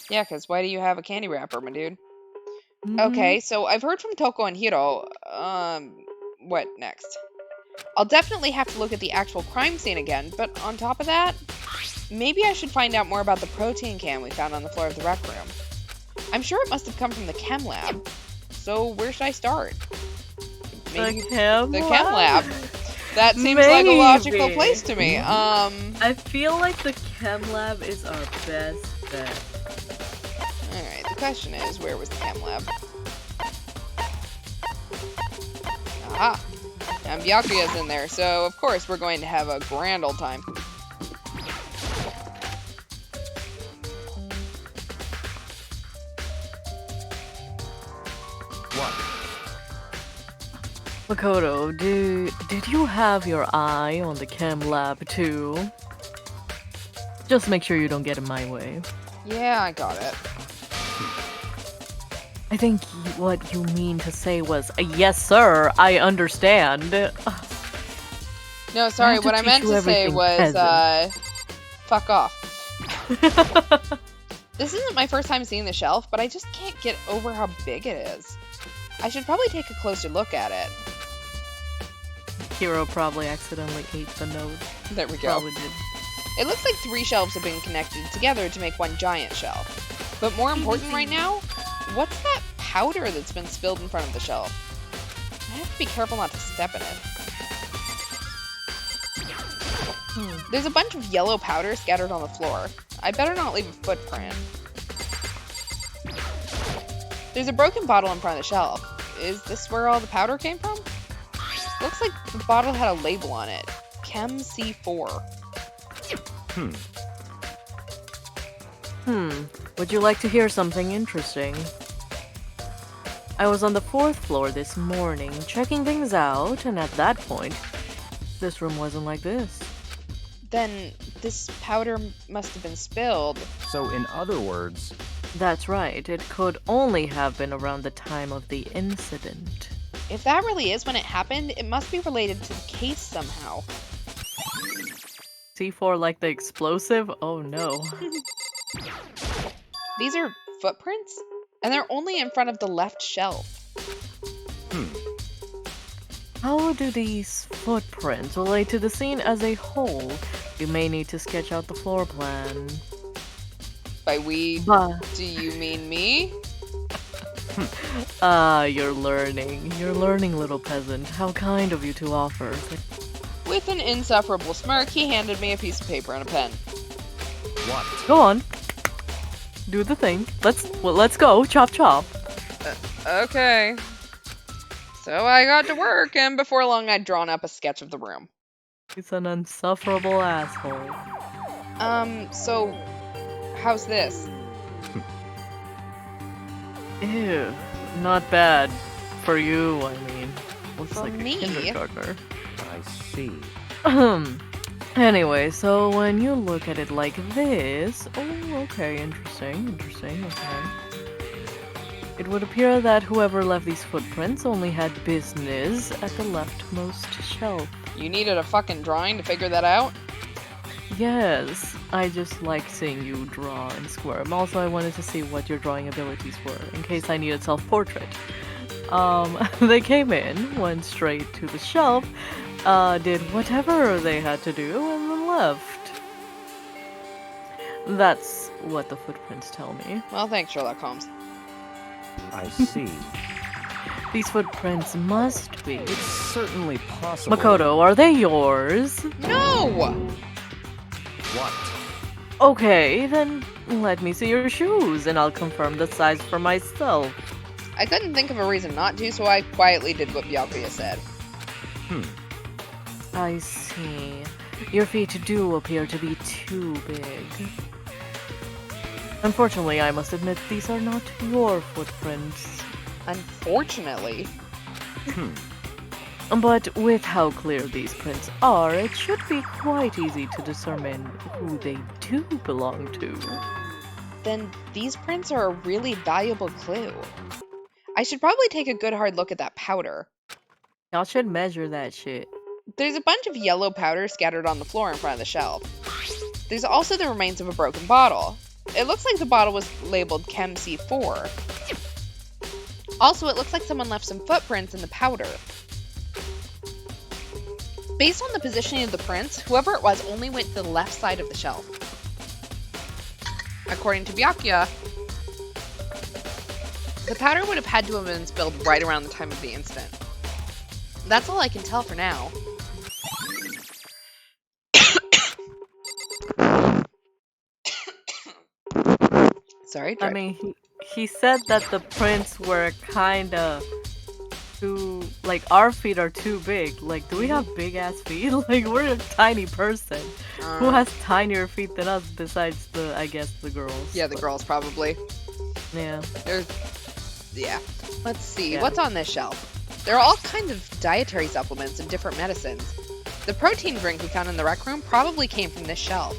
Yeah, because why do you have a candy wrapper, my dude? Okay, so I've heard from Toko and Hiro. What next? I'll definitely have to look at the actual crime scene again, but on top of that, maybe I should find out more about the protein can we found on the floor of the rec room. I'm sure it must have come from the chem lab. So where should I start? Maybe The chem lab? That seems like a logical place to me. I feel like the chem lab is our best bet. Alright, the question is, where was the chem lab? Aha! And Byakuya's in there, so of course we're going to have a grand old time. What? Makoto, did you have your eye on the chem lab too? Just make sure you don't get in my way. Yeah, I got it. I think what you mean to say was, yes sir, I understand. No, sorry, what I meant to say was, fuck off. This isn't my first time seeing the shelf, but I just can't get over how big it is. I should probably take a closer look at it. Hiro probably accidentally ate the note. There we go. Probably did. It looks like 3 shelves have been connected together to make one giant shelf. But more important right now, what's that powder that's been spilled in front of the shelf? I have to be careful not to step in it. There's a bunch of yellow powder scattered on the floor. I better not leave a footprint. There's a broken bottle in front of the shelf. Is this where all the powder came from? Looks like the bottle had a label on it. Chem C4. Would you like to hear something interesting? I was on the 4th floor this morning, checking things out, and at that point, this room wasn't like this. Then this powder must have been spilled. So in other words... That's right, it could only have been around the time of the incident. If that really is when it happened, it must be related to the case somehow. C4 like the explosive? Oh no. These are footprints? And they're only in front of the left shelf. How do these footprints relate to the scene as a whole? You may need to sketch out the floor plan. By we, But... do you mean me? You're learning. You're learning, little peasant. How kind of you to offer. With an insufferable smirk, he handed me a piece of paper and a pen. What? Go on. Do the thing. Let's go. Chop chop. Okay. So I got to work, and before long I'd drawn up a sketch of the room. He's an insufferable asshole. So how's this? Ew, not bad. For you, I mean. Looks For like me? a kindergartner. I see. Anyway, so when you look at it like this... Oh, okay, interesting, okay. It would appear that whoever left these footprints only had business at the leftmost shelf. You needed a fucking drawing to figure that out? Yes, I just like seeing you draw and squirm. Also, I wanted to see what your drawing abilities were, in case I needed self-portrait. They came in, went straight to the shelf, did whatever they had to do, and then left. That's what the footprints tell me. Well, thanks, Sherlock Holmes. I see. These footprints must be... It's certainly possible. Makoto, are they yours? No! What? Okay, then let me see your shoes, and I'll confirm the size for myself. I couldn't think of a reason not to, so I quietly did what Byakuya said. I see. Your feet do appear to be too big. Unfortunately, I must admit these are not your footprints. Unfortunately. But with how clear these prints are, it should be quite easy to determine who they do belong to. Then these prints are a really valuable clue. I should probably take a good hard look at that powder. Y'all should measure that shit. There's a bunch of yellow powder scattered on the floor in front of the shelf. There's also the remains of a broken bottle. It looks like the bottle was labeled Chem C4. Also, it looks like someone left some footprints in the powder. Based on the positioning of the prints, whoever it was only went to the left side of the shelf. According to Byakuya, the powder would have had to have been spilled right around the time of the incident. That's all I can tell for now. Sorry, I mean, he said that the prints were kinda too, like, our feet are too big. Like, do we have big ass feet? Like, we're a tiny person. Who has tinier feet than us besides the, I guess, the girls? Yeah, the girls probably. Yeah. Yeah. Let's see, Yeah. what's on this shelf? There are all kinds of dietary supplements and different medicines. The protein drink we found in the rec room probably came from this shelf.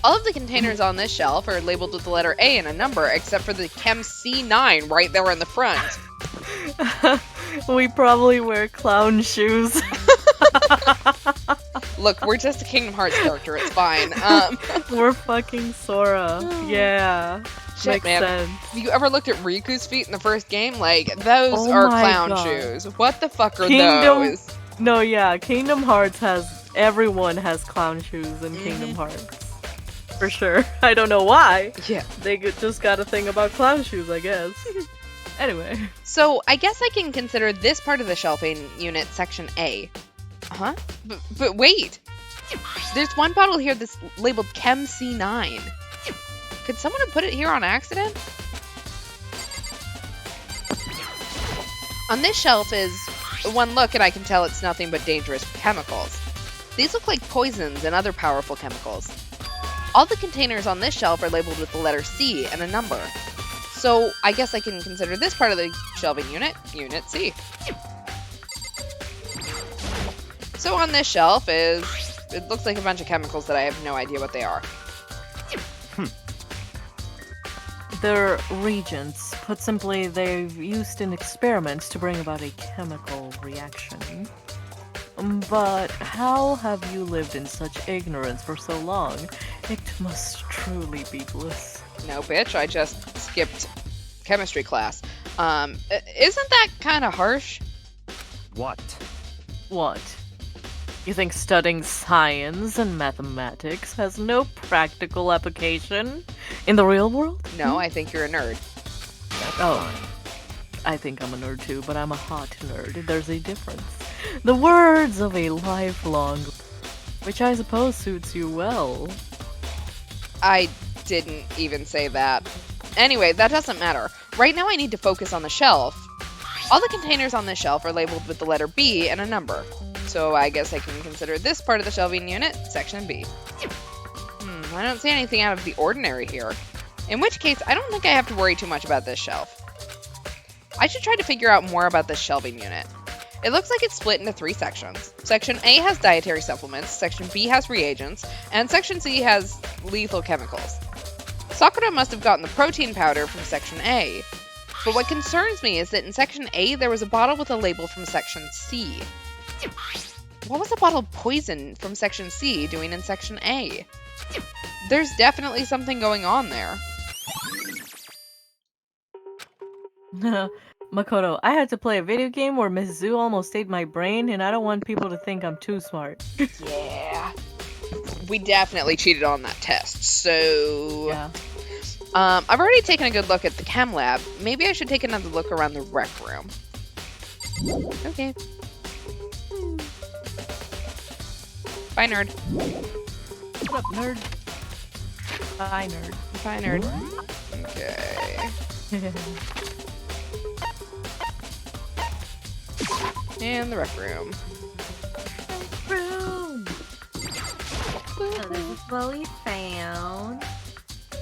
All of the containers on this shelf are labeled with the letter A and a number, except for the Chem C9 right there in the front. We probably wear clown shoes. Look, we're just a Kingdom Hearts character, it's fine. We're fucking Sora. Yeah. Shit, Makes man. sense. Have you ever looked at Riku's feet in the first game? Like, those Oh are my clown God. shoes. What the fuck are Kingdom- those? No, yeah, Kingdom Hearts everyone has clown shoes in Kingdom Hearts. For sure. I don't know why. Yeah. They just got a thing about clown shoes, I guess. Anyway. So, I guess I can consider this part of the shelving unit Section A. Huh? But wait! There's one bottle here that's labeled Chem C9. Could someone have put it here on accident? On this shelf is one look and I can tell it's nothing but dangerous chemicals. These look like poisons and other powerful chemicals. All the containers on this shelf are labeled with the letter C and a number. So I guess I can consider this part of the shelving unit, Unit C. So on this shelf it looks like a bunch of chemicals that I have no idea what they are. They're reagents. Put simply, they've used in experiments to bring about a chemical reaction. But how have you lived in such ignorance for so long? It must truly be bliss. No, bitch, I just skipped chemistry class. Isn't that kind of harsh? What? What? You think studying science and mathematics has no practical application in the real world? No, I think you're a nerd. Oh, I think I'm a nerd too, but I'm a hot nerd. There's a difference. The words of a lifelong, which I suppose suits you well. I didn't even say that. Anyway, that doesn't matter. Right now I need to focus on the shelf. All the containers on this shelf are labeled with the letter B and a number. So I guess I can consider this part of the shelving unit Section B. I don't see anything out of the ordinary here. In which case, I don't think I have to worry too much about this shelf. I should try to figure out more about this shelving unit. It looks like it's split into 3 sections. Section A has dietary supplements, Section B has reagents, and Section C has lethal chemicals. Sakura must have gotten the protein powder from Section A. But what concerns me is that in Section A, there was a bottle with a label from Section C. What was a bottle of poison from Section C doing in Section A? There's definitely something going on there. Makoto, I had to play a video game where Miss Zoo almost ate my brain, and I don't want people to think I'm too smart. Yeah. We definitely cheated on that test, so... Yeah. I've already taken a good look at the chem lab. Maybe I should take another look around the rec room. Okay. Bye, nerd. What's up, nerd? Bye, nerd. Bye, nerd. Okay. And the rec room. So this is what we found.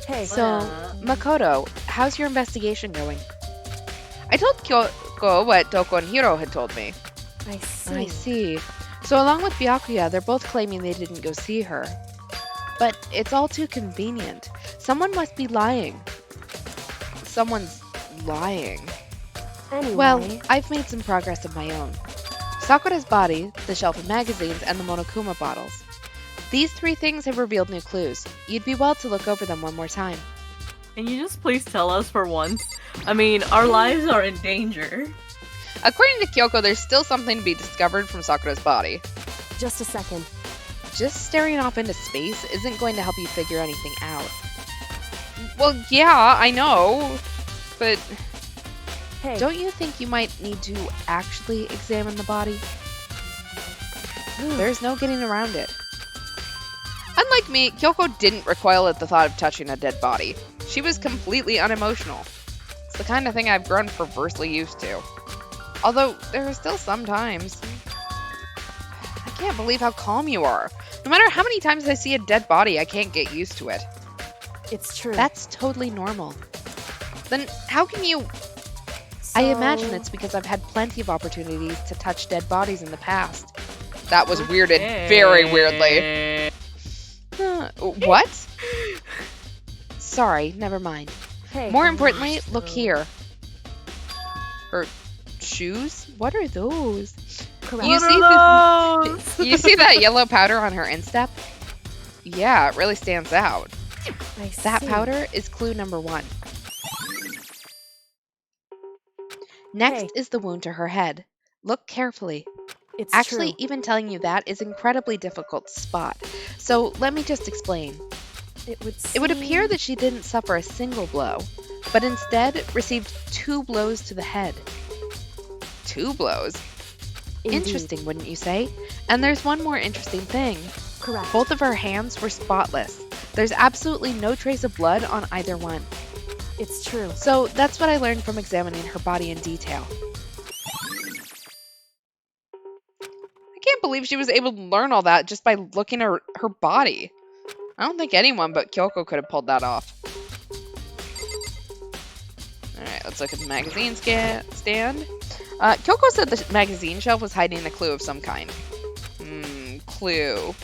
Hey. So, Makoto, how's your investigation going? I told Kyoko what Toko and Hiro had told me. I see. I see. So along with Byakuya, they're both claiming they didn't go see her. But it's all too convenient. Someone must be lying. Someone's lying. Anyway. Well, I've made some progress of my own. Sakura's body, the shelf of magazines, and the Monokuma bottles. These 3 things have revealed new clues. You'd be well to look over them one more time. Can you just please tell us for once? I mean, our lives are in danger. According to Kyoko, there's still something to be discovered from Sakura's body. Just a second. Just staring off into space isn't going to help you figure anything out. Well, yeah, I know, but Hey. don't you think you might need to actually examine the body? There's no getting around it. Unlike me, Kyoko didn't recoil at the thought of touching a dead body. She was completely unemotional. It's the kind of thing I've grown perversely used to. Although, there are still some times. I can't believe how calm you are. No matter how many times I see a dead body, I can't get used to it. It's true. That's totally normal. Then how can you... I imagine it's because I've had plenty of opportunities to touch dead bodies in the past. That was weirded very weirdly. What? Sorry, never mind. Hey. More importantly, look here. Her shoes? What are those? Correct. You see that yellow powder on her instep? Yeah, it really stands out. I That see. powder is clue number 1. Next Hey. is the wound to her head. Look carefully. It's Actually, true. even telling you that is incredibly difficult to spot. So let me just explain. It would appear that she didn't suffer a single blow, but instead received 2 blows to the head. 2 blows? Indeed. Interesting, wouldn't you say? And there's one more interesting thing. Correct. Both of her hands were spotless. There's absolutely no trace of blood on either one. It's true. So that's what I learned from examining her body in detail. I can't believe she was able to learn all that just by looking at her body. I don't think anyone but Kyoko could have pulled that off. Alright, let's look at the magazine stand. Kyoko said the magazine shelf was hiding a clue of some kind. Clue.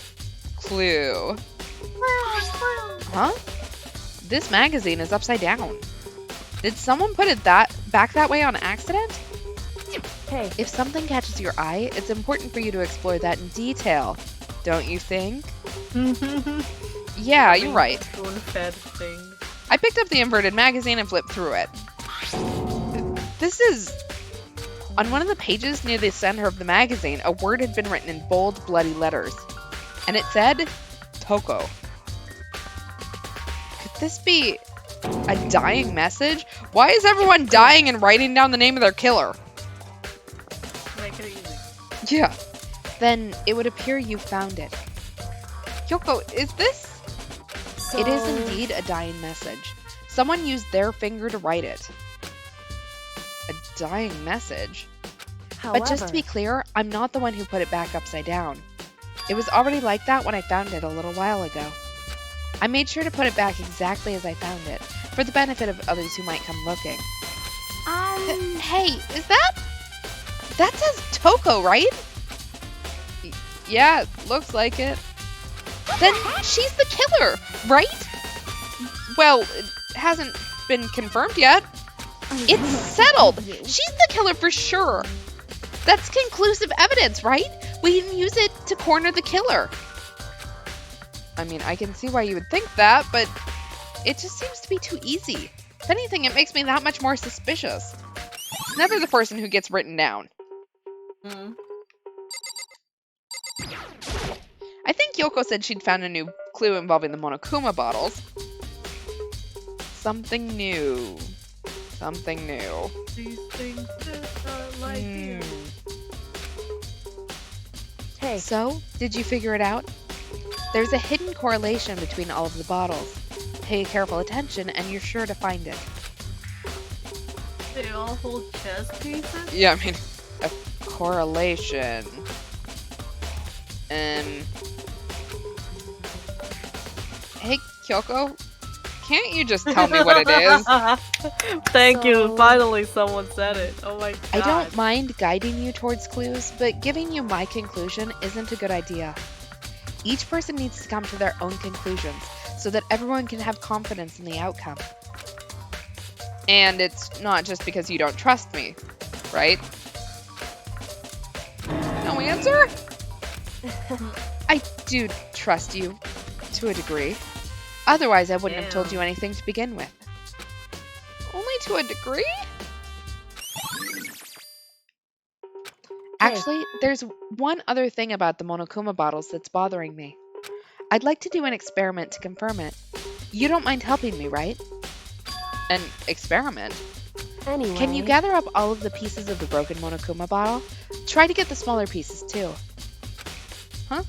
Huh? This magazine is upside down. Did someone put it back that way on accident? Hey. If something catches your eye, it's important for you to explore that in detail. Don't you think? Yeah, you're right. I picked up the inverted magazine and flipped through it. This is... On one of the pages near the center of the magazine, a word had been written in bold, bloody letters. And it said, Toko. Could this be a dying message? Why is everyone dying and writing down the name of their killer? Make it easy. Yeah. Then it would appear you found it. Kyoko, is this... So... It is indeed a dying message. Someone used their finger to write it. A dying message. However, But just to be clear, I'm not the one who put it back upside down. It was already like that when I found it a little while ago. I made sure to put it back exactly as I found it, for the benefit of others who might come looking. Hey, is that... That says Toko, right? Yeah, looks like it. Then she's the killer, right? Well, it hasn't been confirmed yet. It's settled. She's the killer for sure. That's conclusive evidence, right? We can use it to corner the killer. I mean, I can see why you would think that, but it just seems to be too easy. If anything, it makes me that much more suspicious. It's never the person who gets written down. I think Kyoko said she'd found a new clue involving the Monokuma bottles. Something new. Something new. These things just are like you. hey, So, did you figure it out? There's a hidden correlation between all of the bottles. Pay careful attention and you're sure to find it. They all hold chess pieces? Yeah, I mean, a correlation. Hey, Kyoko, can't you just tell me what it is? Thank you. So- Finally, someone said it. Oh my god. I don't mind guiding you towards clues, but giving you my conclusion isn't a good idea. Each person needs to come to their own conclusions so that everyone can have confidence in the outcome. And it's not just because you don't trust me, right? No answer? I do trust you, to a degree. Otherwise, I wouldn't have told you anything to begin with. Only to a degree? Actually, there's one other thing about the Monokuma bottles that's bothering me. I'd like to do an experiment to confirm it. You don't mind helping me, right? An experiment? anyway. Can you gather up all of the pieces of the broken Monokuma bottle? Try to get the smaller pieces, too. Huh?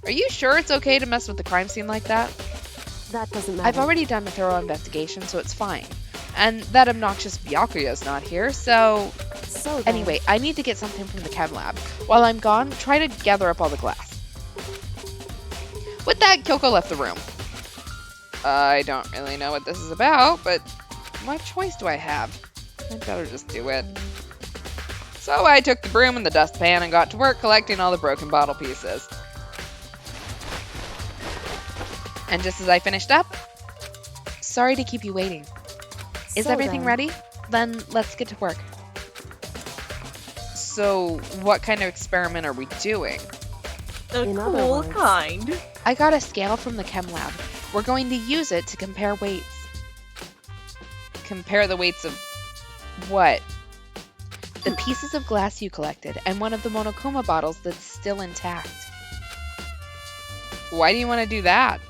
Are you sure it's okay to mess with the crime scene like that? That doesn't matter. I've already done a thorough investigation, so it's fine. And that obnoxious Byakuya's not here, so... So then, Anyway, I need to get something from the chem lab. While I'm gone, try to gather up all the glass. With that, Kyoko left the room. I don't really know what this is about, but what choice do I have? I'd better just do it. So I took the broom and the dustpan and got to work collecting all the broken bottle pieces. And just as I finished up, sorry to keep you waiting. Is So everything then- ready? Then let's get to work. So, what kind of experiment are we doing? A In other cool words- kind. I got a scale from the chem lab. We're going to use it to compare weights. Compare the weights of what? The pieces of glass you collected and one of the Monokuma bottles that's still intact. Why do you want to do that?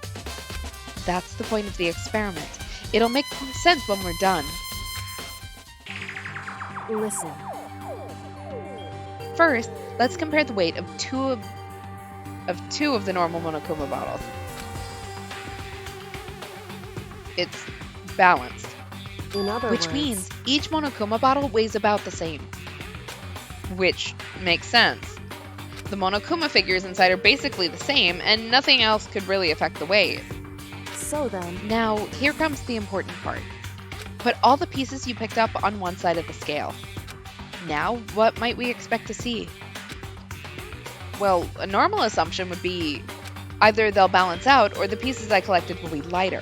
That's the point of the experiment. It'll make sense when we're done. Listen, First, let's compare the weight of two of the normal Monokuma bottles. It's balanced, in other which words, means each Monokuma bottle weighs about the same. Which makes sense. The Monokuma figures inside are basically the same, and nothing else could really affect the weight. so then, Now, here comes the important part. Put all the pieces you picked up on one side of the scale. Now, what might we expect to see? Well, a normal assumption would be either they'll balance out or the pieces I collected will be lighter.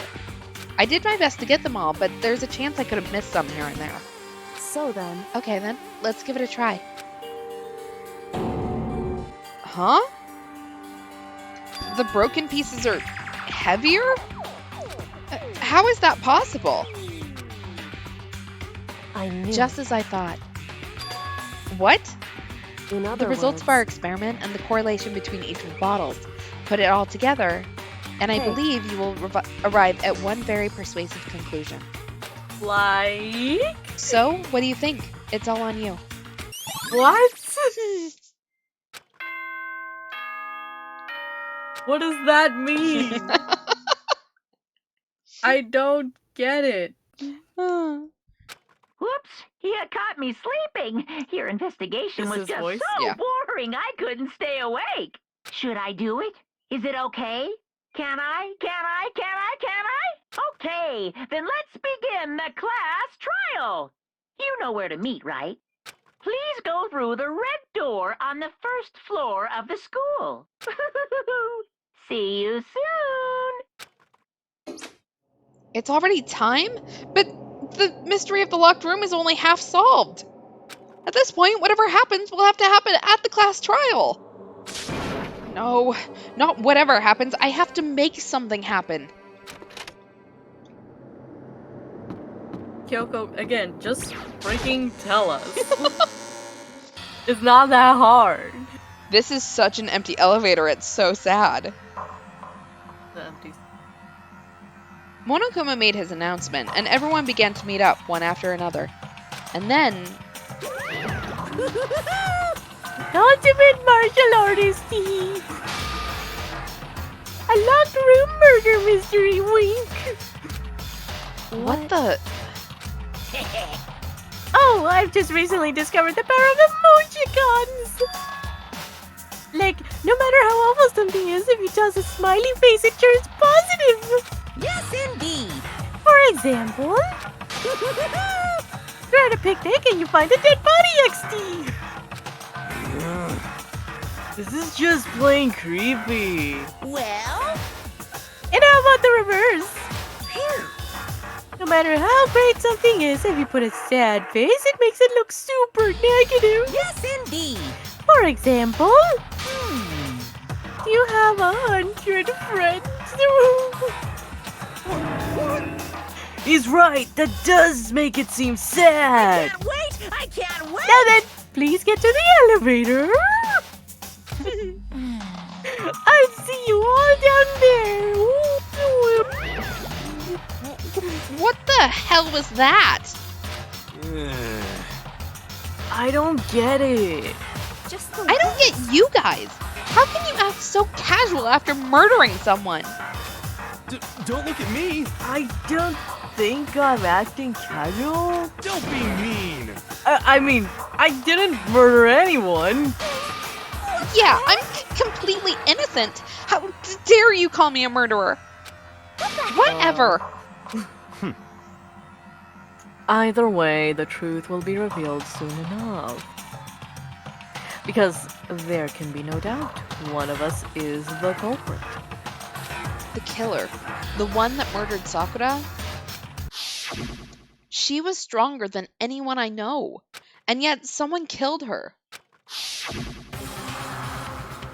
I did my best to get them all, but there's a chance I could have missed some here and there. so then, Okay then, let's give it a try. Huh? The broken pieces are heavier? How is that possible? I knew. Just as I thought. What? in other The results of words, our experiment and the correlation between each of the bottles. Put it all together, and I Hey. believe you will arrive at one very persuasive conclusion. Like So, what do you think? It's all on you. what? What does that mean? I don't get it. Who Whoops, he had caught me sleeping. Your investigation Is was his just voice? so Yeah. boring I couldn't stay awake. Should I do it? Is it okay? Can I? Okay, then let's begin the class trial. You know where to meet, right? Please go through the red door on the first floor of the school. See you soon. It's already time? But the mystery of the locked room is only half solved. At this point, whatever happens will have to happen at the class trial. No, not whatever happens. I have to make something happen. Kyoko, again, just freaking tell us. It's not that hard. This is such an empty elevator, it's so sad. The empty. Monokuma made his announcement, and everyone began to meet up, one after another. And then... Ultimate martial artisty! A locked room murder mystery, wink! What the... Oh, I've just recently discovered the power of emojicons! Like, no matter how awful something is, if you toss a smiley face, it turns positive! Yes, indeed. For example... You're at a picnic and you find a dead body XD! This is just plain creepy. Well? And how about the reverse? No matter how great something is, if you put a sad face, it makes it look super negative. Yes, indeed. For example, you have 100 friends. He's right. That does make it seem sad. I can't wait. Now then, please get to the elevator. I'll see you all down there. What the hell was that? I don't get it. I don't get you guys. How can you act so casual after murdering someone? Don't look at me. I don't think I'm acting casual. Don't be mean. I mean, I didn't murder anyone. Yeah, I'm completely innocent. How dare you call me a murderer? Whatever. Either way, the truth will be revealed soon enough. Because there can be no doubt, one of us is the culprit. The killer. The one that murdered Sakura? She was stronger than anyone I know. And yet someone killed her.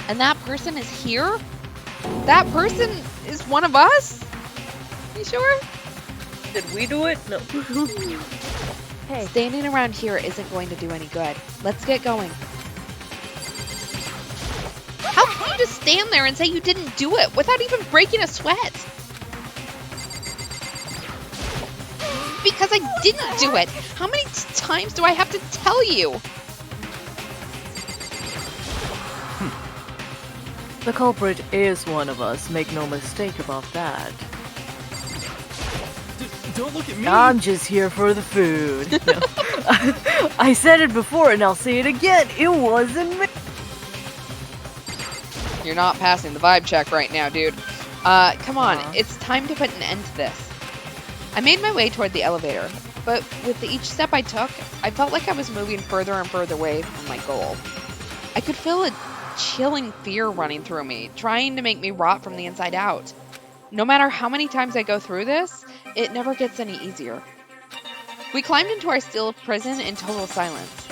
And that person is here? That person is one of us? You sure? Did we do it? No. Hey, Standing around here isn't going to do any good. Let's get going. How can you just stand there and say you didn't do it without even breaking a sweat? Because I didn't do it. How many times do I have to tell you? The culprit is one of us, make no mistake about that. Don't look at me. I'm just here for the food. No. I said it before and I'll say it again. It wasn't me. You're not passing the vibe check right now, dude. Come on. It's time to put an end to this. I made my way toward the elevator, but with each step I took, I felt like I was moving further and further away from my goal. I could feel a chilling fear running through me, trying to make me rot from the inside out. No matter how many times I go through this, it never gets any easier. We climbed into our steel prison in total silence.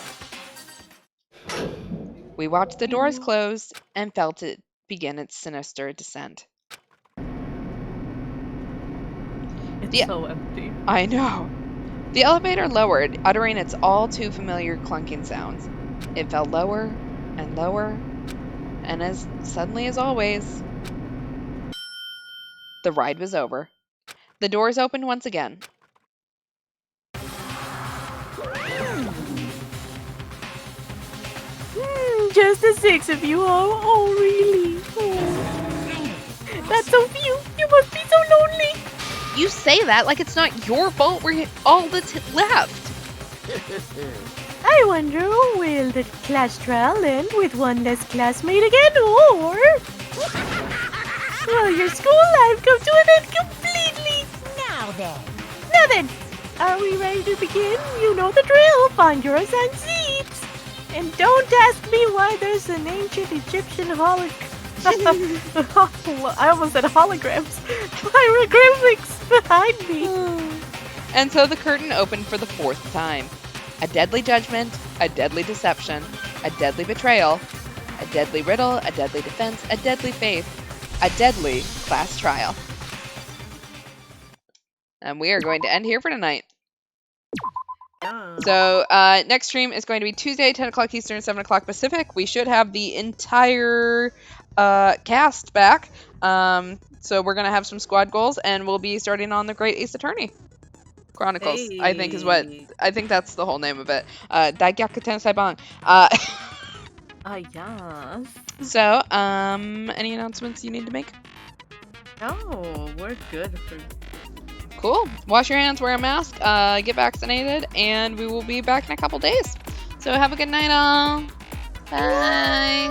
We watched the doors close and felt it begin its sinister descent. It's so empty. I know. The elevator lowered, uttering its all too familiar clunking sounds. It fell lower and lower, and as suddenly as always, the ride was over. The doors opened once again. Just the 6 of you all. Oh, really? Oh. That's so few. You must be so lonely. You say that like it's not your fault we're all that's left. I wonder, will the class trial end with one less classmate again, or will your school life come to an end completely? Now then, Are we ready to begin? You know the drill. Find your assigned seats. And don't ask me why there's an ancient Egyptian I almost said holograms. Hieroglyphics behind me. And so the curtain opened for the 4th time. A deadly judgment, a deadly deception, a deadly betrayal, a deadly riddle, a deadly defense, a deadly faith, a deadly class trial. And we are going to end here for tonight. So next stream is going to be Tuesday, 10 o'clock Eastern, 7 o'clock Pacific. We should have the entire cast back. So we're going to have some squad goals, and we'll be starting on the Great Ace Attorney Chronicles, I think is what, I think that's the whole name of it. Daigyaku Saibang. Yes. So, any announcements you need to make? Oh, we're good for... Cool. Wash your hands, wear a mask, get vaccinated, and we will be back in a couple days. So have a good night, all. Bye.